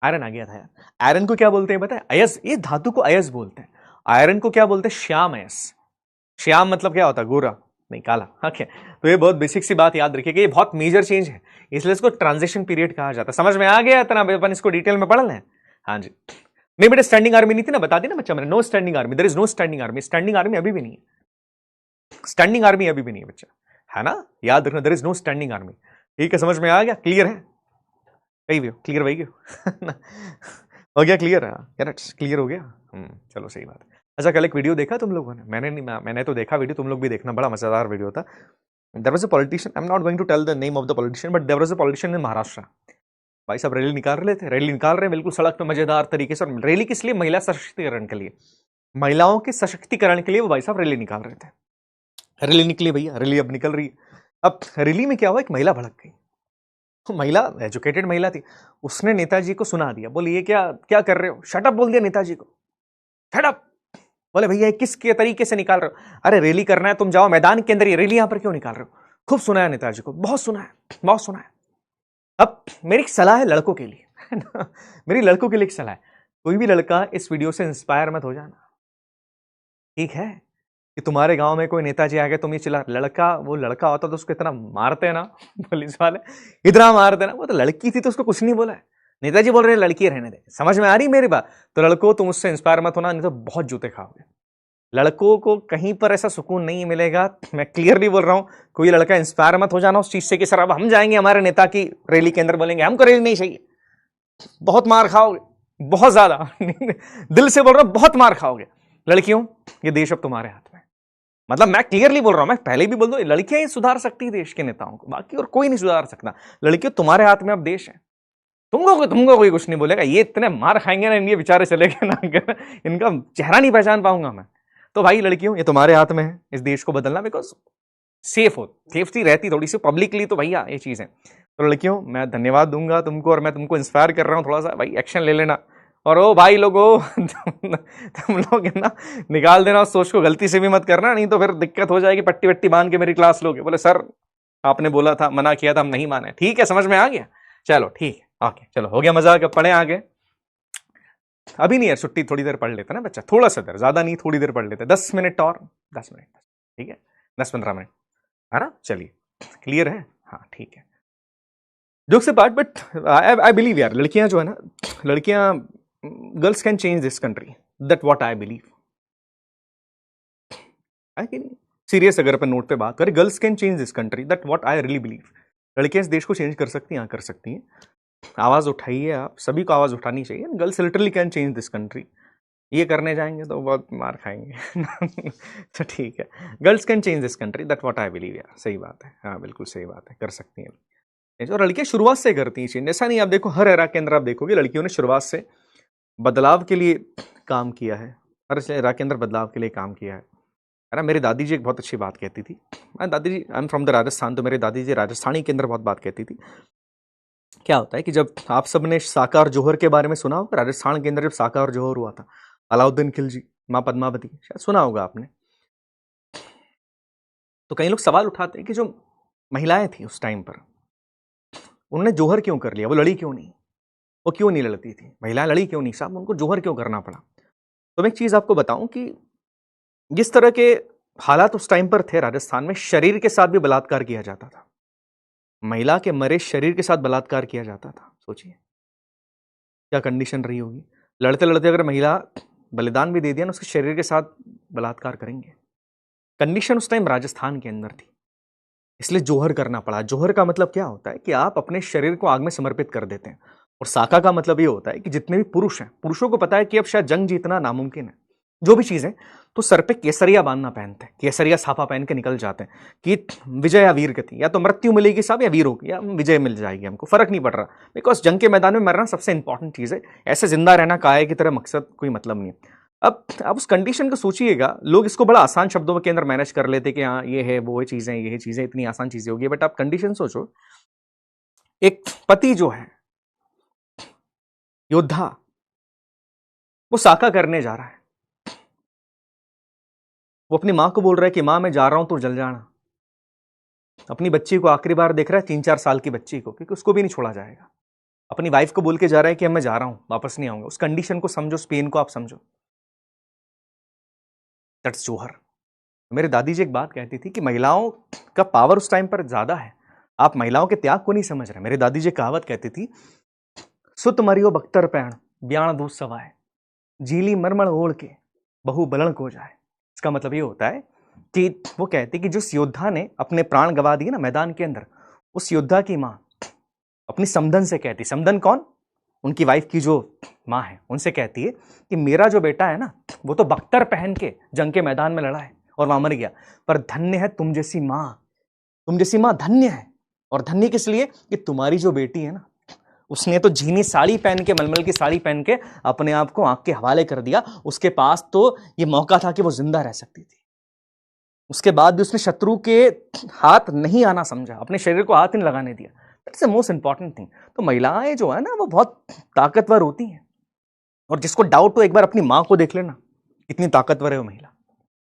आयरन आ गया था यार। आयरन को क्या बोलते हैं पता है, अयस, ये धातु को अयस बोलते हैं। आयरन को क्या बोलते हैं, श्याम अयस। श्याम मतलब क्या होता है, गोरा नहीं काला। ओके, तो ये बहुत बेसिक सी बात याद रखिएगा, ये बहुत मेजर चेंज है, इसलिए इसको ट्रांजिशन पीरियड कहा जाता है। समझ में आ गया इतना, अपन इसको डिटेल में पढ़ लें। हाँ जी, नहीं बेटा स्टैंडिंग आर्मी नहीं थी ना, बता दी ना बच्चा मैंने, no standing army, there is no standing army, standing army अभी भी नहीं है, स्टैंडिंग आर्मी अभी भी नहीं है बच्चा, है ना, याद रखना, there is no standing army. ठीक है, समझ में आ गया, क्लियर है, वही भी क्लियर, वही हो गया क्लियर है यार, क्लियर हो गया। चलो सही बात है। अच्छा, कल एक वीडियो देखा तुम लोगों ने, मैंने नहीं, मैंने तो देखा वीडियो, तुम लोग भी देखना, बड़ा मजेदार वीडियो था। There was a politician, I am not going to tell the name of the politician, but there was a politician in Maharashtra. भाई साहब रैली निकाल रहे थे, रैली निकाल रहे हैं बिल्कुल सड़क पे मजेदार तरीके से, और रैली किस लिए, महिला सशक्तिकरण के लिए, महिलाओं के सशक्तिकरण के लिए वो भाई साहब रैली निकाल रहे थे। रैली निकली भैया, रैली अब निकल रही है। अब रैली में क्या हुआ, एक महिला भड़क गई, महिला एजुकेटेड महिला थी, उसने नेताजी को सुना दिया, बोले ये क्या क्या कर रहे हो, शट अप बोल दिया नेताजी को, शट अप। बोले भैया किस के तरीके से निकाल रहे हो, अरे रैली करना है तुम जाओ मैदान के अंदर, ये रैली यहां पर क्यों निकाल रहे हो। खूब सुनाया नेताजी को, बहुत सुना है। अब मेरी सलाह है लड़कों के लिए मेरी लड़कों के लिए एक सलाह है, कोई भी लड़का इस वीडियो से इंस्पायर मत हो जाना, ठीक है, कि तुम्हारे गांव में कोई नेताजी आ गया तुम ये चिल्ला, लड़का, वो लड़का होता तो उसको इतना मारते ना पुलिस वाले, इतना मारते ना, वो तो लड़की थी तो उसको कुछ नहीं बोला है, नेताजी बोल रहे हैं लड़की रहने दे। समझ में आ रही मेरी बात, तो लड़कों तुम उससे इंस्पायर मत होना, नहीं तो बहुत जूते खाओगे। लड़कों को कहीं पर ऐसा सुकून नहीं मिलेगा, मैं क्लियरली बोल रहा हूं। कोई लड़का इंस्पायर मत हो जाना उस चीज से कि सर अब हम जाएंगे हमारे नेता की रैली के अंदर, बोलेंगे हमको रैली नहीं चाहिए, बहुत मार खाओगे, बहुत ज्यादा दिल से बोल रहा हूं, बहुत मार खाओगे। लड़कियों, ये देश अब तुम्हारे हाथ में, मतलब मैं क्लियरली बोल रहा हूं, मैं पहले भी बोल दो, लड़कियां ही सुधार सकती है देश के नेताओं को, बाकी और कोई नहीं सुधार सकता। लड़कियों, तुम्हारे हाथ में अब देश है, तुमको कोई कुछ नहीं बोलेगा। ये इतने मार खाएंगे ना, इनके बेचारे चले गए ना, इनका चेहरा नहीं पहचान पाऊंगा मैं। तो भाई लड़कियों, ये तुम्हारे हाथ में है इस देश को बदलना, बिकॉज सेफ हो, सेफ्टी रहती थोड़ी सी पब्लिकली, तो भैया ये चीज है। तो लड़कियों, मैं धन्यवाद दूंगा तुमको, और मैं तुमको इंस्पायर कर रहा हूँ, थोड़ा सा भाई एक्शन ले लेना। और ओ भाई लोगों, तुम लोग है ना, निकाल देना उस सोच को, गलती से भी मत करना, नहीं तो फिर दिक्कत हो जाएगी। पट्टी वट्टी बांध के मेरी क्लास लोगे, बोले सर आपने बोला था, मना किया था, हम नहीं माने। ठीक है, समझ में आ गया, चलो ठीक है, ओके, चलो हो गया मजाक, अब पढ़े आगे। अभी नहीं यार, छुट्टी थोड़ी देर पढ़ लेता ना बच्चा, थोड़ा सा देर, ज्यादा नहीं, थोड़ी देर पढ़ लेते, 10 मिनट और, 10 मिनट, ठीक है, 10-15 मिनट, है ना। चलिए, क्लियर है, हाँ ठीक है। जोक से पार्ट, बट आई बिलीव यार, लड़कियां जो है ना, लड़कियां, girls can change this country, that what I believe, है कि नहीं। सीरियस अगर अपन नोट पे बात करें, girls can change this country, that what I really believe. लड़कियां इस देश को चेंज कर सकती हैं, हाँ कर सकती हैं। आवाज उठाइए, आप सभी को आवाज उठानी चाहिए। Girls literally can change this country. ये करने जाएंगे तो बहुत मार खाएंगे तो ठीक है, girls can change this country, that what I believe यार, सही बात है, हाँ बिल्कुल सही बात है, कर सकती हैं। और लड़कियां शुरुआत से करती हैं चेंज, ऐसा नहीं, आप देखो हर एरा के अंदर आप देखोगे लड़कियों ने शुरुआत से बदलाव के लिए काम किया है, हर एरा के अंदर बदलाव के लिए काम किया है ना। मेरी दादी जी एक बहुत अच्छी बात कहती थी, दादी जी, I am from the Rajasthan, तो मेरी दादी जी राजस्थानी के अंदर बहुत बात कहती थी। क्या होता है कि जब आप सबने साकार जौहर के बारे में सुना होगा, राजस्थान के अंदर जब साकार जौहर हुआ था, अलाउद्दीन खिलजी, माँ पद्मावती, शायद सुना होगा आपने। तो कई लोग सवाल उठाते हैं कि जो महिलाएं थी उस टाइम पर, उन्होंने जौहर क्यों कर लिया, वो लड़ी क्यों नहीं, वो क्यों नहीं लड़ती थी, महिलाएं लड़ी क्यों नहीं साहब, उनको जौहर क्यों करना पड़ा। तो मैं एक चीज आपको बताऊं कि जिस तरह के हालात उस टाइम पर थे राजस्थान में, शरीर के साथ भी बलात्कार किया जाता था, महिला के मरे शरीर के साथ बलात्कार किया जाता था। सोचिए क्या कंडीशन रही होगी। लड़ते लड़ते अगर महिला बलिदान भी दे दिया ना, उसके शरीर के साथ बलात्कार करेंगे। कंडीशन उस टाइम राजस्थान के अंदर थी, इसलिए जौहर करना पड़ा। जौहर का मतलब क्या होता है कि आप अपने शरीर को आग में समर्पित कर देते हैं। और साका का मतलब ये होता है कि जितने भी पुरुष हैं, पुरुषों को पता है कि अब शायद जंग जीतना नामुमकिन है, जो भी चीजें, तो सर पे केसरिया बांधना पहनते हैं, केसरिया साफा पहन के निकल जाते हैं कि विजय या वीर गति, या तो मृत्यु मिलेगी साहब या वीर होगी, या विजय मिल जाएगी, हमको फर्क नहीं पड़ रहा। बिकॉज जंग के मैदान में मरना सबसे इंपॉर्टेंट चीज है, ऐसे जिंदा रहना काया की तरह मकसद कोई मतलब नहीं है। अब आप उस कंडीशन को सोचिएगा, लोग इसको बड़ा आसान शब्दों के अंदर मैनेज कर लेते कि हाँ ये है, वो चीजें, ये चीजें, इतनी आसान चीजें होगी। बट आप कंडीशन सोचो, एक पति जो है योद्धा, वो साका करने जा रहा है, वो अपनी मां को बोल रहा है कि मां मैं जा रहा हूं तो जल जाना। अपनी बच्ची को आखिरी बार देख रहा है, 3-4 साल की बच्ची को, क्योंकि उसको भी नहीं छोड़ा जाएगा। अपनी वाइफ को बोल के जा रहा है कि अब मैं जा रहा हूं, वापस नहीं आऊंगा। उस कंडीशन को समझो, उस पेन को आप समझो, दैट्स जौहर। मेरी दादी जी एक बात कहती थी कि महिलाओं का पावर उस टाइम पर ज्यादा है, आप महिलाओं के त्याग को नहीं समझ रहे। मेरी दादी जी कहावत कहती थी, सुत मरियो बख्तर पैण ब्याण दूध सवाए, जीली मरमण ओढ़ के बहु बलण को जाए। इसका मतलब ये होता है कि वो कहती कि जिस योद्धा ने अपने प्राण गवा दिए ना मैदान के अंदर, उस योद्धा की मां अपनी समधन से कहती, समधन कौन, उनकी वाइफ की जो मां है, उनसे कहती है कि मेरा जो बेटा है ना, वो तो बख्तर पहन के जंग के मैदान में लड़ा है और वहां मर गया, पर धन्य है तुम जैसी मां, तुम जैसी मां धन्य है। और धन्य किस लिए, कि तुम्हारी जो बेटी है ना, उसने तो झीनी साड़ी पहन के, मलमल की साड़ी पहन के अपने आप को आग के हवाले कर दिया। उसके पास तो ये मौका था कि वो जिंदा रह सकती थी, उसके बाद भी उसने शत्रु के हाथ नहीं आना समझा, अपने शरीर को हाथ नहीं लगाने दिया। That's the most important thing. तो महिलाएं जो है ना, वो बहुत ताकतवर होती हैं, और जिसको डाउट हो एक बार अपनी मां को देख लेना, कितनी ताकतवर है वो महिला।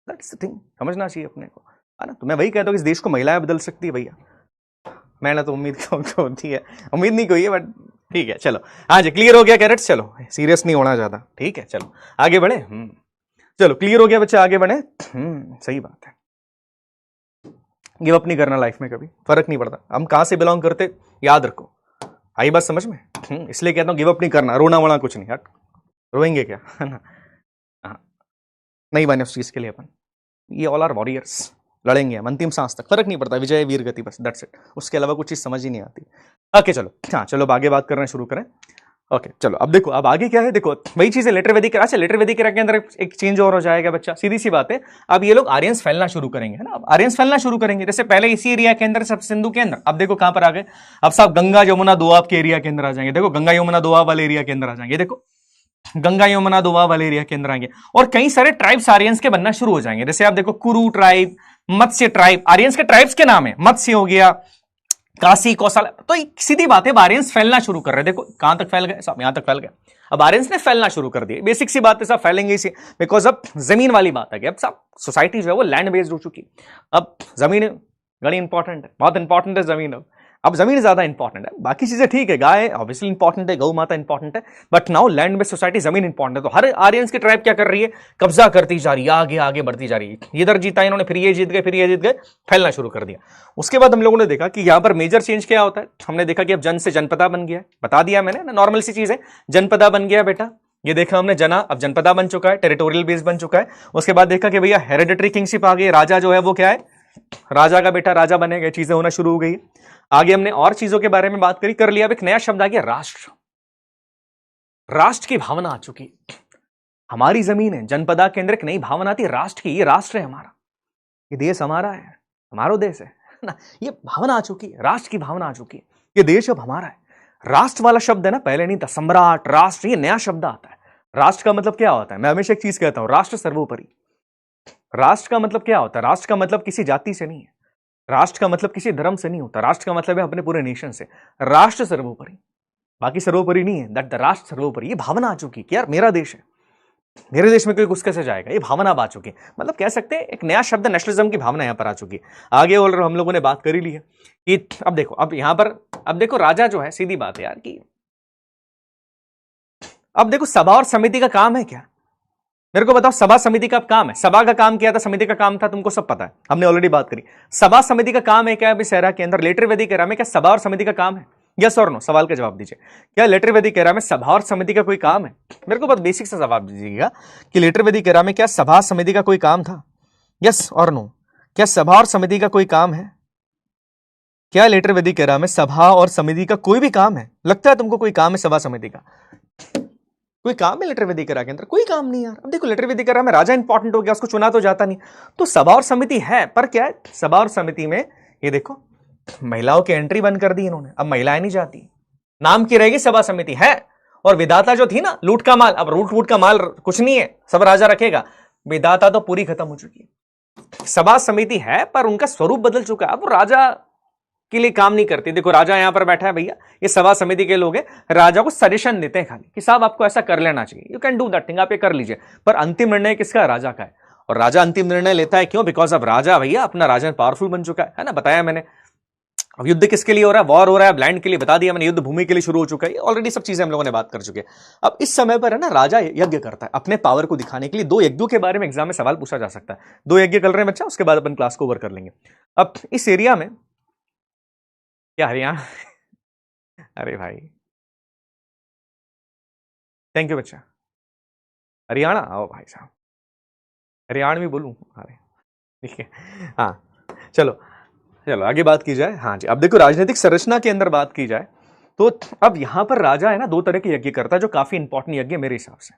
दैट्स द थिंग, समझना चाहिए अपने को, है ना। तो मैं वही कहता हूँ कि इस देश को महिलाएं बदल सकती है भैया। मैंने तो उम्मीद होती है, उम्मीद नहीं कोई है, बट ठीक है, चलो हाँ जी, क्लियर हो गया कैरेट, चलो सीरियस नहीं होना ज्यादा, ठीक है, चलो आगे बढ़े। चलो क्लियर हो गया बच्चे, आगे बढ़े। सही बात है, गिव अप नहीं करना लाइफ में कभी, फर्क नहीं पड़ता हम कहां से बिलोंग करते, याद रखो, आई बात समझ में। इसलिए कहता हूं गिव अप नहीं करना, रोना वोना कुछ नहीं, हट रोएंगे क्या, है ना। नहीं बने उस चीज के लिए अपन, ये ऑल आर वॉरियर्स, लड़ेंगे हम अंतिम सांस तक, फर्क नहीं पड़ता, विजय वीर गति, बस दैट्स इट, उसके अलावा कुछ चीज समझ ही नहीं आती। ओके चलो, हाँ चलो अब आगे बात करना शुरू करें। ओके चलो अब देखो, अब आगे क्या है, देखो वही चीज है लेटर वैदिक। अच्छा लेटर वैदिक के अंदर एक चेंज और हो जाएगा बच्चा, सीधी सी बात है, अब ये लोग आर्यंस फैलना शुरू करेंगे, है ना, अब आर्यंस फैलना शुरू करेंगे। जैसे पहले इसी एरिया के अंदर, सब सिंधु के अंदर, अब देखो कहां पर आ गए, अब साहब गंगा यमुना दोआब के एरिया के अंदर आ जाएंगे, देखो गंगा यमुना दोआब वाले एरिया के अंदर आ जाएंगे, देखो गंगा यमुना दोआब वाले एरिया के अंदर आएंगे, और कई सारे ट्राइब्स आर्यंस के बनना शुरू हो जाएंगे। जैसे आप देखो कुरु ट्राइब, मत्स्य ट्राइब, आर्यंस के ट्राइब्स के नाम है, मत्स्य हो गया, काशी, कौशल, तो सीधी बात है आर्यंस फैलना शुरू कर रहे हैं। देखो कहां तक फैल गए, सब यहां तक फैल गए, अब आर्यंस ने फैलना शुरू कर दिए, बेसिक सी बात है, सब फैलेंगे इसी, बिकॉज अब जमीन वाली बात है कि अब सब सोसाइटी जो है वो लैंड बेस्ड हो चुकी, अब जमीन बड़ी इंपॉर्टेंट है, बहुत इंपॉर्टेंट है जमीन, अब जमीन ज्यादा इंपॉर्टेंट है, बाकी चीजें ठीक है, गाय ऑब्वियसली इंपॉर्टेंट है, गौ माता इंपॉर्टेंट है, but now land based society, जमीन इंपॉर्टेंट है। तो हर आर्यंस की ट्राइब क्या कर रही है, कब्जा करती जा रही है, आगे आगे बढ़ती जा रही है, इधर जीता इन्होंने, फिर ये जीत गए, फिर ये जीत गए, फैलना शुरू कर दिया। उसके बाद हम लोगों ने देखा कि यहां पर मेजर चेंज क्या होता है, हमने देखा कि अब जन से जनपदा बन गया है, बता दिया मैंने ना, नॉर्मल सी चीज है, जनपदा बन गया बेटा, ये देखा हमने, जना अब जनपदा बन चुका है, टेरिटोरियल बेस बन चुका है। उसके बाद देखा कि भैया हेरिडिटरी किंगशिप आ गई, राजा जो है वो क्या है, राजा का बेटा राजा बनेगा, चीजें होना शुरू हो गई। आगे हमने और चीजों के बारे में बात करी, कर लिया। अब एक नया शब्द आ गया, राष्ट्र, राष्ट्र की भावना आ चुकी, हमारी जमीन है, जनपदा के अंदर एक नई भावना आती है राष्ट्र की, ये राष्ट्र है हमारा, ये देश हमारा है, हमारा देश है ना, ये भावना आ चुकी है, राष्ट्र की भावना आ चुकी है, ये देश अब हमारा है। राष्ट्र वाला शब्द है ना, पहले नहीं था, सम्राट, राष्ट्र, ये नया शब्द आता है। राष्ट्र का मतलब क्या होता है, मैं हमेशा एक चीज कहता हूं, राष्ट्र सर्वोपरि। राष्ट्र का मतलब क्या होता है, राष्ट्र का मतलब किसी जाति से नहीं है, राष्ट्र का मतलब किसी धर्म से नहीं होता, राष्ट्र का मतलब है अपने पूरे नेशन से, राष्ट्र सर्वोपरि, बाकी सर्वोपरि नहीं है, दैट द राष्ट्र सर्वोपरि। ये भावना आ चुकी कि यार मेरा देश है, मेरे देश में कोई घुस कैसे जाएगा, ये भावना आ चुकी, मतलब कह सकते हैं एक नया शब्द नेशनलिज्म की भावना यहां पर आ चुकी है। आगे और हम लोगों ने बात कर ही ली है कि अब देखो, अब यहां पर, अब देखो राजा जो है, सीधी बात है यार कि अब देखो सभा और समिति का काम है क्या, मेरे को बताओ, सभा समिति का काम है, सभा का काम क्या था, समिति का काम था, तुमको सब पता है, हमने ऑलरेडी बात करी। सभा समिति का काम है क्या अभी सहरा के अंदर, लेटर वैदिक एरा में क्या सभा और समिति का काम है, यस और नो, सवाल का जवाब दीजिए। क्या लेटर वैदिक एरा में सभा और समिति का कोई काम है, मेरे को बहुत बेसिक सा जवाब दीजिएगा कि लेटर वैदिक एरा में क्या सभा समिति का कोई काम था, यस और नो, क्या सभा और समिति का कोई काम है, क्या लेटर वैदिक एरा में सभा और समिति का कोई भी काम है, लगता है तुमको कोई काम है सभा समिति का, कोई काम है लेटर वैदिक एरा के अंदर, कोई काम नहीं यार। अब देखो लेटर वैदिक एरा में राजा इंपॉर्टेंट हो गया, उसको चुना तो जाता नहीं, तो सभा और समिति है, पर क्या है, सभा और समिति में ये देखो महिलाओं की एंट्री बंद कर दी इन्होंने, अब महिलाएं नहीं जाती, नाम की रहेगी सभा समिति है, और विधाता जो थी ना लूट का माल, अब लूट का माल कुछ नहीं है, सब राजा रखेगा, विधाता तो पूरी खत्म हो चुकी है। सभा समिति है पर उनका स्वरूप बदल चुका है, अब राजा के लिए काम नहीं करती। देखो राजा यहां पर बैठा है भैया, ये सभा समिति के लोग हैं, राजा को सजेशन देते हैं खाली कि साहब आपको ऐसा कर लेना चाहिए, you can do that thing, आप ये कर लीजिए, पर अंतिम निर्णय किसका, राजा का है। और राजा अंतिम निर्णय लेता है, क्यों, बिकॉज अब राजा भैया अपना राजा पावरफुल बन चुका है ना, बताया मैंने। अब युद्ध किसके लिए हो रहा है, वॉर हो रहा है, लैंड के लिए बता दिया मैंने, युद्ध भूमि के लिए शुरू हो चुका है, ऑलरेडी सब चीजें हम लोगों ने बात कर चुके हैं। अब इस समय पर है ना राजा यज्ञ करता है अपने पावर को दिखाने के लिए, 2 यज्ञों के बारे में एग्जाम में सवाल पूछा जा सकता है, 2 यज्ञ कर रहे हैं बच्चा, उसके बाद अपन क्लास को ओवर कर लेंगे। अब इस एरिया में क्या हरियाणा अरे भाई थैंक यू बच्चा, हरियाणा आओ भाई साहब, हरियाणवी बोलूं, अरे ठीक है, हाँ चलो चलो आगे बात की जाए। हाँ जी, अब देखो राजनीतिक संरचना के अंदर बात की जाए तो अब यहां पर राजा है ना 2 तरह के यज्ञ करता है, जो काफी इंपॉर्टेंट यज्ञ मेरे हिसाब से,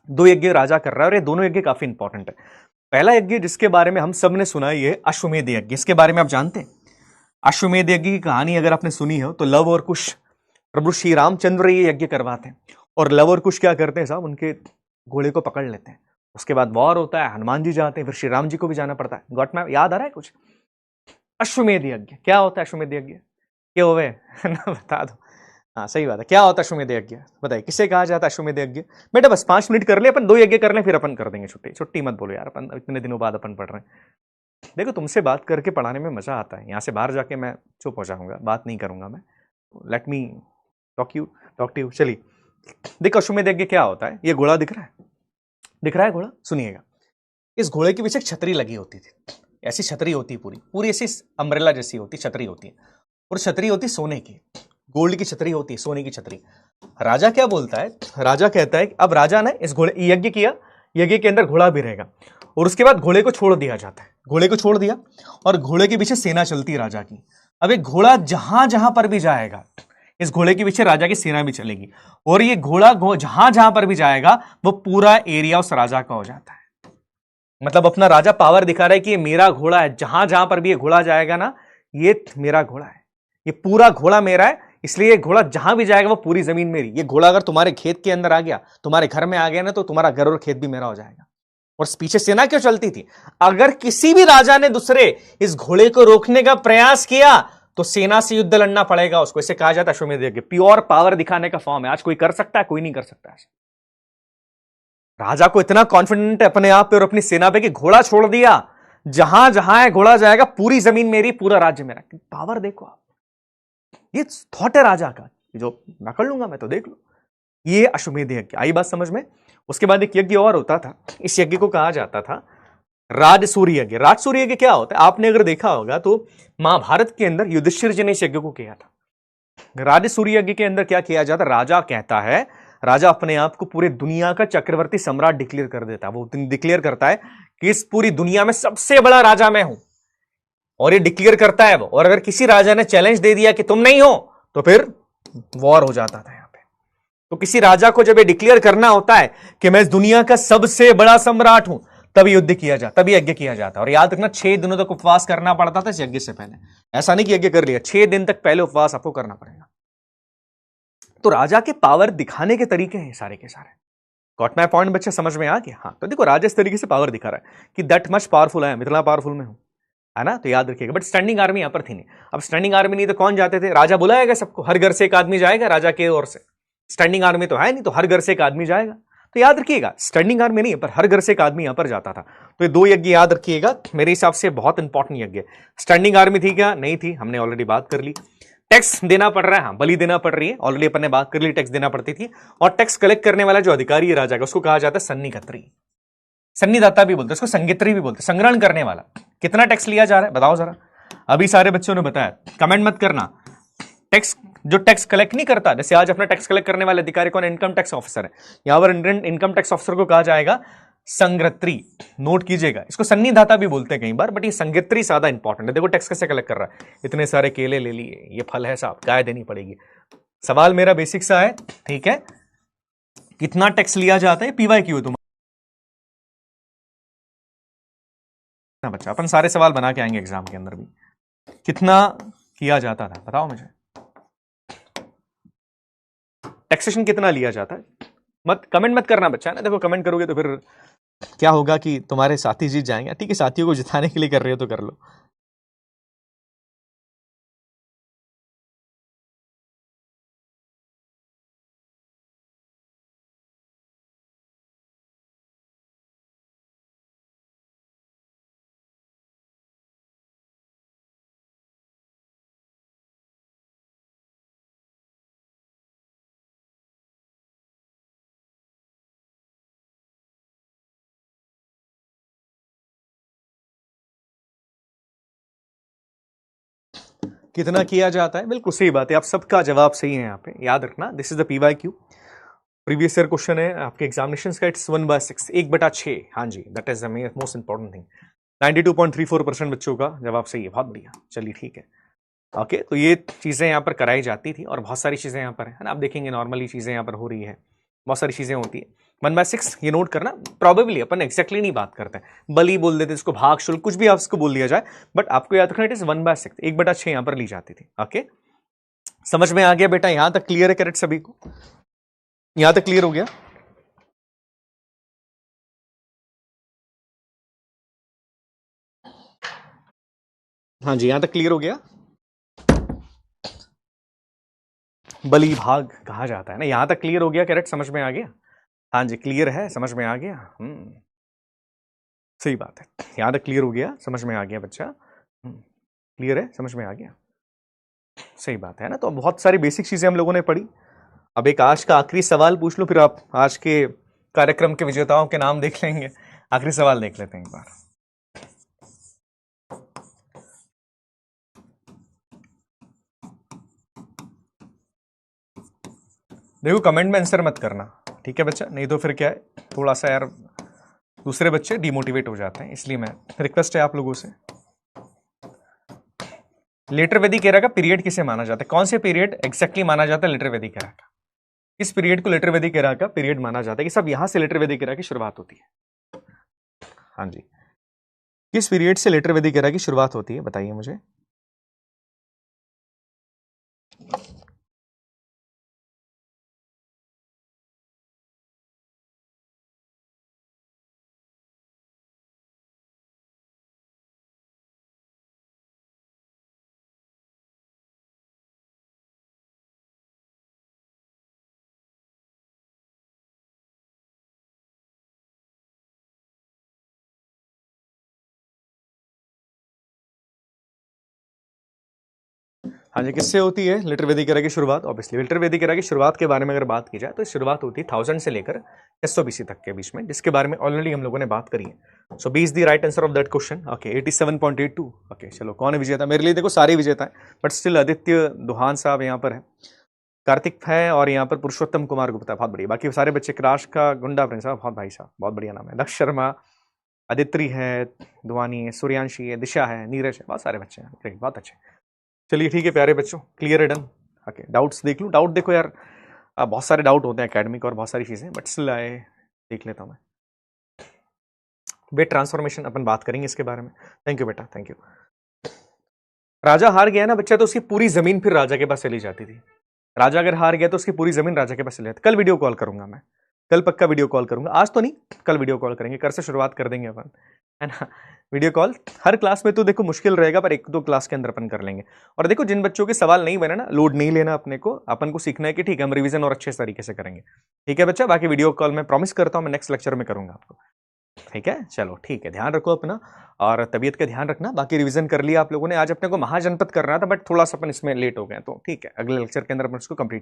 2 यज्ञ राजा कर रहा है, और ये दोनों यज्ञ काफी इंपॉर्टेंट है। पहला यज्ञ जिसके बारे में हम सब ने सुना ही है, अश्वमेध यज्ञ, इसके बारे में आप जानते हैं, अश्वमेध यज्ञ की कहानी अगर आपने सुनी हो तो लव और कुश, प्रभु श्री रामचंद्र ये यज्ञ करवाते हैं, और लव और कुश क्या करते हैं साहब, उनके घोड़े को पकड़ लेते हैं, उसके बाद वॉर होता है, हनुमान जी जाते हैं, फिर श्री राम जी को भी जाना पड़ता है, गॉट मैप याद आ रहा है कुछ। अश्वमेध यज्ञ क्या होता है, अश्वमेध यज्ञ क्या होवे ना बता दो, हाँ सही बात है, क्या होता है अश्वमेध यज्ञ, बताइए किसे कहा जाता है अश्वमेध यज्ञ। बेटा बस 5 मिनट कर ले अपन, 2 यज्ञ कर लें फिर अपन कर देंगे छुट्टी, छुट्टी मत बोलो यार, अपन इतने दिनों बाद अपन पढ़ रहे हैं। देखो तुमसे बात करके पढ़ाने में मजा आता है, यहाँ से बाहर जाके मैं चुप हो जाऊंगा, बात नहीं करूंगा मैं, let me talk to you. चलिए देखो अश्वमेध यज्ञ क्या होता है, ये घोड़ा दिख रहा है, दिख रहा है घोड़ा, सुनिएगा, इस घोड़े के पीछे एक छतरी लगी होती थी, ऐसी छतरी होती है, पूरी ऐसी अम्ब्रेला जैसी होती छतरी होती है, और छतरी होती सोने की, गोल्ड की छतरी होती है, सोने की छतरी। राजा क्या बोलता है, राजा कहता है अब राजा ने इस घोड़े यज्ञ किया, यज्ञ के अंदर घोड़ा भी रहेगा। और उसके बाद घोड़े को छोड़ दिया जाता है, घोड़े को छोड़ दिया और घोड़े के पीछे सेना चलती है राजा की। अब एक घोड़ा जहां जहां पर भी जाएगा, इस घोड़े के पीछे राजा की सेना भी चलेगी, और ये घोड़ा जहां जहां पर भी जाएगा वो पूरा एरिया उस राजा का हो जाता है। मतलब अपना राजा पावर दिखा रहा है कि ये मेरा घोड़ा है, जहां जहां पर भी ये घोड़ा जाएगा ना, ये मेरा घोड़ा है, ये पूरा घोड़ा मेरा है, इसलिए ये घोड़ा जहां भी जाएगा वो पूरी जमीन मेरी। ये घोड़ा अगर तुम्हारे खेत के अंदर आ गया, तुम्हारे घर में आ गया ना, तो तुम्हारा घर और खेत भी मेरा हो जाएगा। और पीछे सेना क्यों चलती थी? अगर किसी भी राजा ने दूसरे इस घोड़े को रोकने का प्रयास किया तो सेना से युद्ध लड़ना पड़ेगा उसको। इसे कहा जाता है अश्वमेध यज्ञ। प्योर पावर दिखाने का फॉर्म है। आज कोई कर सकता है? कोई नहीं कर सकता है। राजा को इतना कॉन्फिडेंट है अपने आप पे और अपनी सेना पे कि घोड़ा छोड़ दिया, जहां जहां है घोड़ा जाएगा, पूरी जमीन मेरी, पूरा राज्य मेरा। पावर देखो आप, ये थॉट है राजा का, जो मैं कर लूंगा, मैं तो देख लो। ये अश्वमेध यज्ञ। आई बात समझ में? उसके बाद एक यज्ञ और होता था, इस यज्ञ को कहा जाता था राजसूय यज्ञ। राजसूय यज्ञ क्या होता है? आपने अगर देखा होगा तो महाभारत के अंदर युधिष्ठिर जी ने इस यज्ञ को किया था। राजसूय यज्ञ के अंदर क्या किया जाता? राजा कहता है, राजा अपने आप को पूरे दुनिया का चक्रवर्ती सम्राट डिक्लेयर कर देता है। वो डिक्लेयर करता है कि इस पूरी दुनिया में सबसे बड़ा राजा मैं हूं, और ये डिक्लेयर करता है वो। और अगर किसी राजा ने चैलेंज दे दिया कि तुम नहीं हो, तो फिर वॉर हो जाता था यहां पे। तो किसी राजा को जब ये डिक्लेयर करना होता है कि मैं इस दुनिया का सबसे बड़ा सम्राट हूं, तब युद्ध किया जाता, तभी यज्ञ किया जाता। और याद रखना, 6 दिनों तक उपवास करना पड़ता था इस यज्ञ से पहले। ऐसा नहीं कि यज्ञ कर लिया, 6 दिन तक पहले उपवास आपको करना पड़ेगा। तो राजा के पावर दिखाने के तरीके हैं सारे के सारे। गॉट माय पॉइंट बच्चे? समझ में आ गया? हाँ, तो देखो राजा इस तरीके से पावर दिखा रहा है कि दैट मच पावरफुल है, इतना पावरफुल मैं हूं, है ना? तो याद रखिएगा। बट स्टैंडिंग आर्मी यहां पर थी नहीं। अब स्टैंडिंग आर्मी नहीं तो कौन जाते थे? राजा बुलाएगा सबको, हर घर से एक आदमी जाएगा राजा के ओर से। स्टैंडिंग आर्मी तो है नहीं, तो हर घर से एक आदमी जाएगा। तो याद रखिएगा, स्टैंडिंग आर्मी नहीं, पर हर घर से एक आदमी यहां पर जाता था। तो ये 2 यज्ञ याद रखिएगा, मेरे हिसाब से बहुत इंपॉर्टेंट यज्ञ। स्टैंडिंग आर्मी थी क्या? नहीं थी, हमने ऑलरेडी बात कर ली। टैक्स देना पड़ रहा है, हाँ, बलि देना पड़ रही है, ऑलरेडी अपन ने बात कर ली, टैक्स देना पड़ती थी। और टैक्स कलेक्ट करने वाला जो अधिकारी है राजा का, उसको कहा जाता है सन्निकत्री, सन्निदाता भी बोलते हैं उसको, संगित्री भी बोलते हैं, संग्रहण करने वाला। कितना टैक्स लिया जा रहा है बताओ जरा? अभी सारे बच्चों ने बताया, कमेंट मत करना। टैक्स, जो टैक्स कलेक्ट नहीं करता, जैसे आज अपना टैक्स कलेक्ट करने वाले अधिकारी कौन? इनकम टैक्स ऑफिसर है। यहां पर इनकम टैक्स ऑफिसर को कहा जाएगा संग्रत्री। नोट कीजिएगा, इसको सन्निधाता भी बोलते हैं कई बार, बट ये संगित्री ज्यादा इंपॉर्टेंट है। देखो टैक्स कैसे कलेक्ट कर रहा है। इतने सारे केले ले लिए, ये फल है साहब, गाय देनी पड़ेगी। सवाल मेरा बेसिक सा है, ठीक है? कितना टैक्स लिया जाता है? पीवाईक्यू है तुम्हारा बच्चा। अपन सारे सवाल बना के आएंगे एग्जाम के अंदर भी। कितना किया जाता था बताओ मुझे? टैक्सेशन कितना लिया जाता है? मत कमेंट मत करना बच्चा, ना देखो कमेंट करोगे तो फिर क्या होगा कि तुम्हारे साथी जीत जाएंगे। ठीक है, साथियों को जिताने के लिए कर रहे हो तो कर लो। कितना किया जाता है? बिल्कुल सही बात है, आप सबका जवाब सही है। यहाँ पे याद रखना, this is the PYQ. Previous year question है आपके एग्जामिनेशन का। इट्स 1/6, 1/6। हाँ जी, that is the most important thing. 92.34% बच्चों का जवाब सही है, बहुत बढ़िया। चलिए ठीक है, ओके। तो ये चीजें यहाँ पर कराई जाती थी और बहुत सारी चीजें यहाँ पर है ना, आप देखेंगे नॉर्मली चीजें यहाँ पर हो रही है, बहुत सारी चीजें होती है। 1/6 ये नोट करना। प्रॉबेबली अपन एक्जैक्टली नहीं बात करते हैं, बलि बोल देते इसको, भाग शुल्क, कुछ भी आप इसको बोल दिया जाए, बट आपको याद रखना इट इज 1/6, 1/6 यहां पर ली जाती थी। ओके, समझ में आ गया बेटा? यहां तक क्लियर है? करेक्ट सभी को? यहां तक क्लियर हो गया? हाँ जी, यहां तक क्लियर हो गया? बलि भाग कहा जाता है ना, यहां तक क्लियर हो गया? करेक्ट, समझ में आ गया? हाँ जी, क्लियर है, समझ में आ गया? सही बात है, यहां तक क्लियर हो गया, समझ में आ गया बच्चा? क्लियर है, समझ में आ गया? सही बात है ना। तो बहुत सारी बेसिक चीजें हम लोगों ने पढ़ी। अब एक आज का आखिरी सवाल पूछ लो, फिर आप आज के कार्यक्रम के विजेताओं के नाम देख लेंगे। आखिरी सवाल देख लेते हैं एक बार। देखो कमेंट में आंसर मत करना, ठीक है बच्चा? नहीं तो फिर क्या है, थोड़ा सा यार दूसरे बच्चे डिमोटिवेट हो जाते हैं, इसलिए मैं रिक्वेस्ट है आप लोगों से। लेटर वैदिक एरा का पीरियड किसे माना जाता है? कौन से पीरियड एग्जैक्टली माना जाता है लेटर वैदिक एरा का? किस पीरियड को लेटर वैदिक एरा का पीरियड माना जाता है कि सब यहां से लेटर वैदिक एरा की शुरुआत होती है? हाँ जी, किस पीरियड से लेटर वैदिक एरा की शुरुआत होती है बताइए मुझे। हाँ जी, किससे होती है लेटर वैदिक एरा की शुरुआत? ऑब्वियसली लेटर वैदिक एरा की शुरुआत के बारे में अगर बात की जाए तो शुरुआत होती है 1000 से लेकर 600 BC तक के बीच में, जिसके बारे में ऑलरेडी हम लोगों ने बात करी है। So B is the right answer of that question. Okay 87.82। Okay चलो, कौन है विजेता? मेरे लिए देखो सारे विजेता है, बट स्टिल आदित्य दुहान साहब यहाँ पर है, कार्तिक है, और यहाँ पर पुरुषोत्तम कुमार गुप्ता, बहुत बढ़िया। बाकी सारे बच्चे, क्राश का गुंडा प्रिंस साहब, बहुत भाई साहब, बहुत बढ़िया नाम है। दक्ष शर्मा, आदित्य है, दुआनी है, सूर्यांशी है, दिशा है, नीरज है, बहुत सारे बच्चे हैं। ग्रेट, बहुत अच्छे। चलिए ठीक है प्यारे बच्चों, क्लियर है, डन। ओके, डाउट्स देख लूँ? डाउट देखो यार, बहुत सारे डाउट होते हैं एकेडमिक और बहुत सारी चीज़ें, बट स्टिल आए देख लेता हूँ मैं। वेट ट्रांसफॉर्मेशन अपन बात करेंगे इसके बारे में। थैंक यू बेटा, थैंक यू। राजा हार गया ना बच्चा, तो उसकी पूरी जमीन फिर राजा के पास चली जाती थी। राजा अगर हार गया तो उसकी पूरी जमीन राजा के पास चली जाती। कल वीडियो कॉल करूंगा मैं, कल पक्का वीडियो कॉल करूंगा, आज तो नहीं, कल वीडियो कॉल करेंगे, कर से शुरुआत कर देंगे अपन, है ना। वीडियो कॉल हर क्लास में तो देखो मुश्किल रहेगा, पर 1-2 क्लास के अंदर अपन कर लेंगे। और देखो जिन बच्चों के सवाल नहीं बने ना, लोड नहीं लेना अपने को, अपन को सीखना है कि ठीक है हम रिवीजन और अच्छे तरीके से करेंगे। ठीक है बच्चा, बाकी वीडियो कॉल मैं प्रॉमिस करता हूँ मैं नेक्स्ट लेक्चर में करूंगा आपको। ठीक है, चलो ठीक है, ध्यान रखो अपना और तबीयत का ध्यान रखना। बाकी रिवीजन कर लिया आप लोगों ने। आज अपने को महाजनपद करना था, बट थोड़ा सा अपन इसमें लेट हो गए, तो ठीक है अगले लेक्चर के अंदर अपन इसको कंप्लीट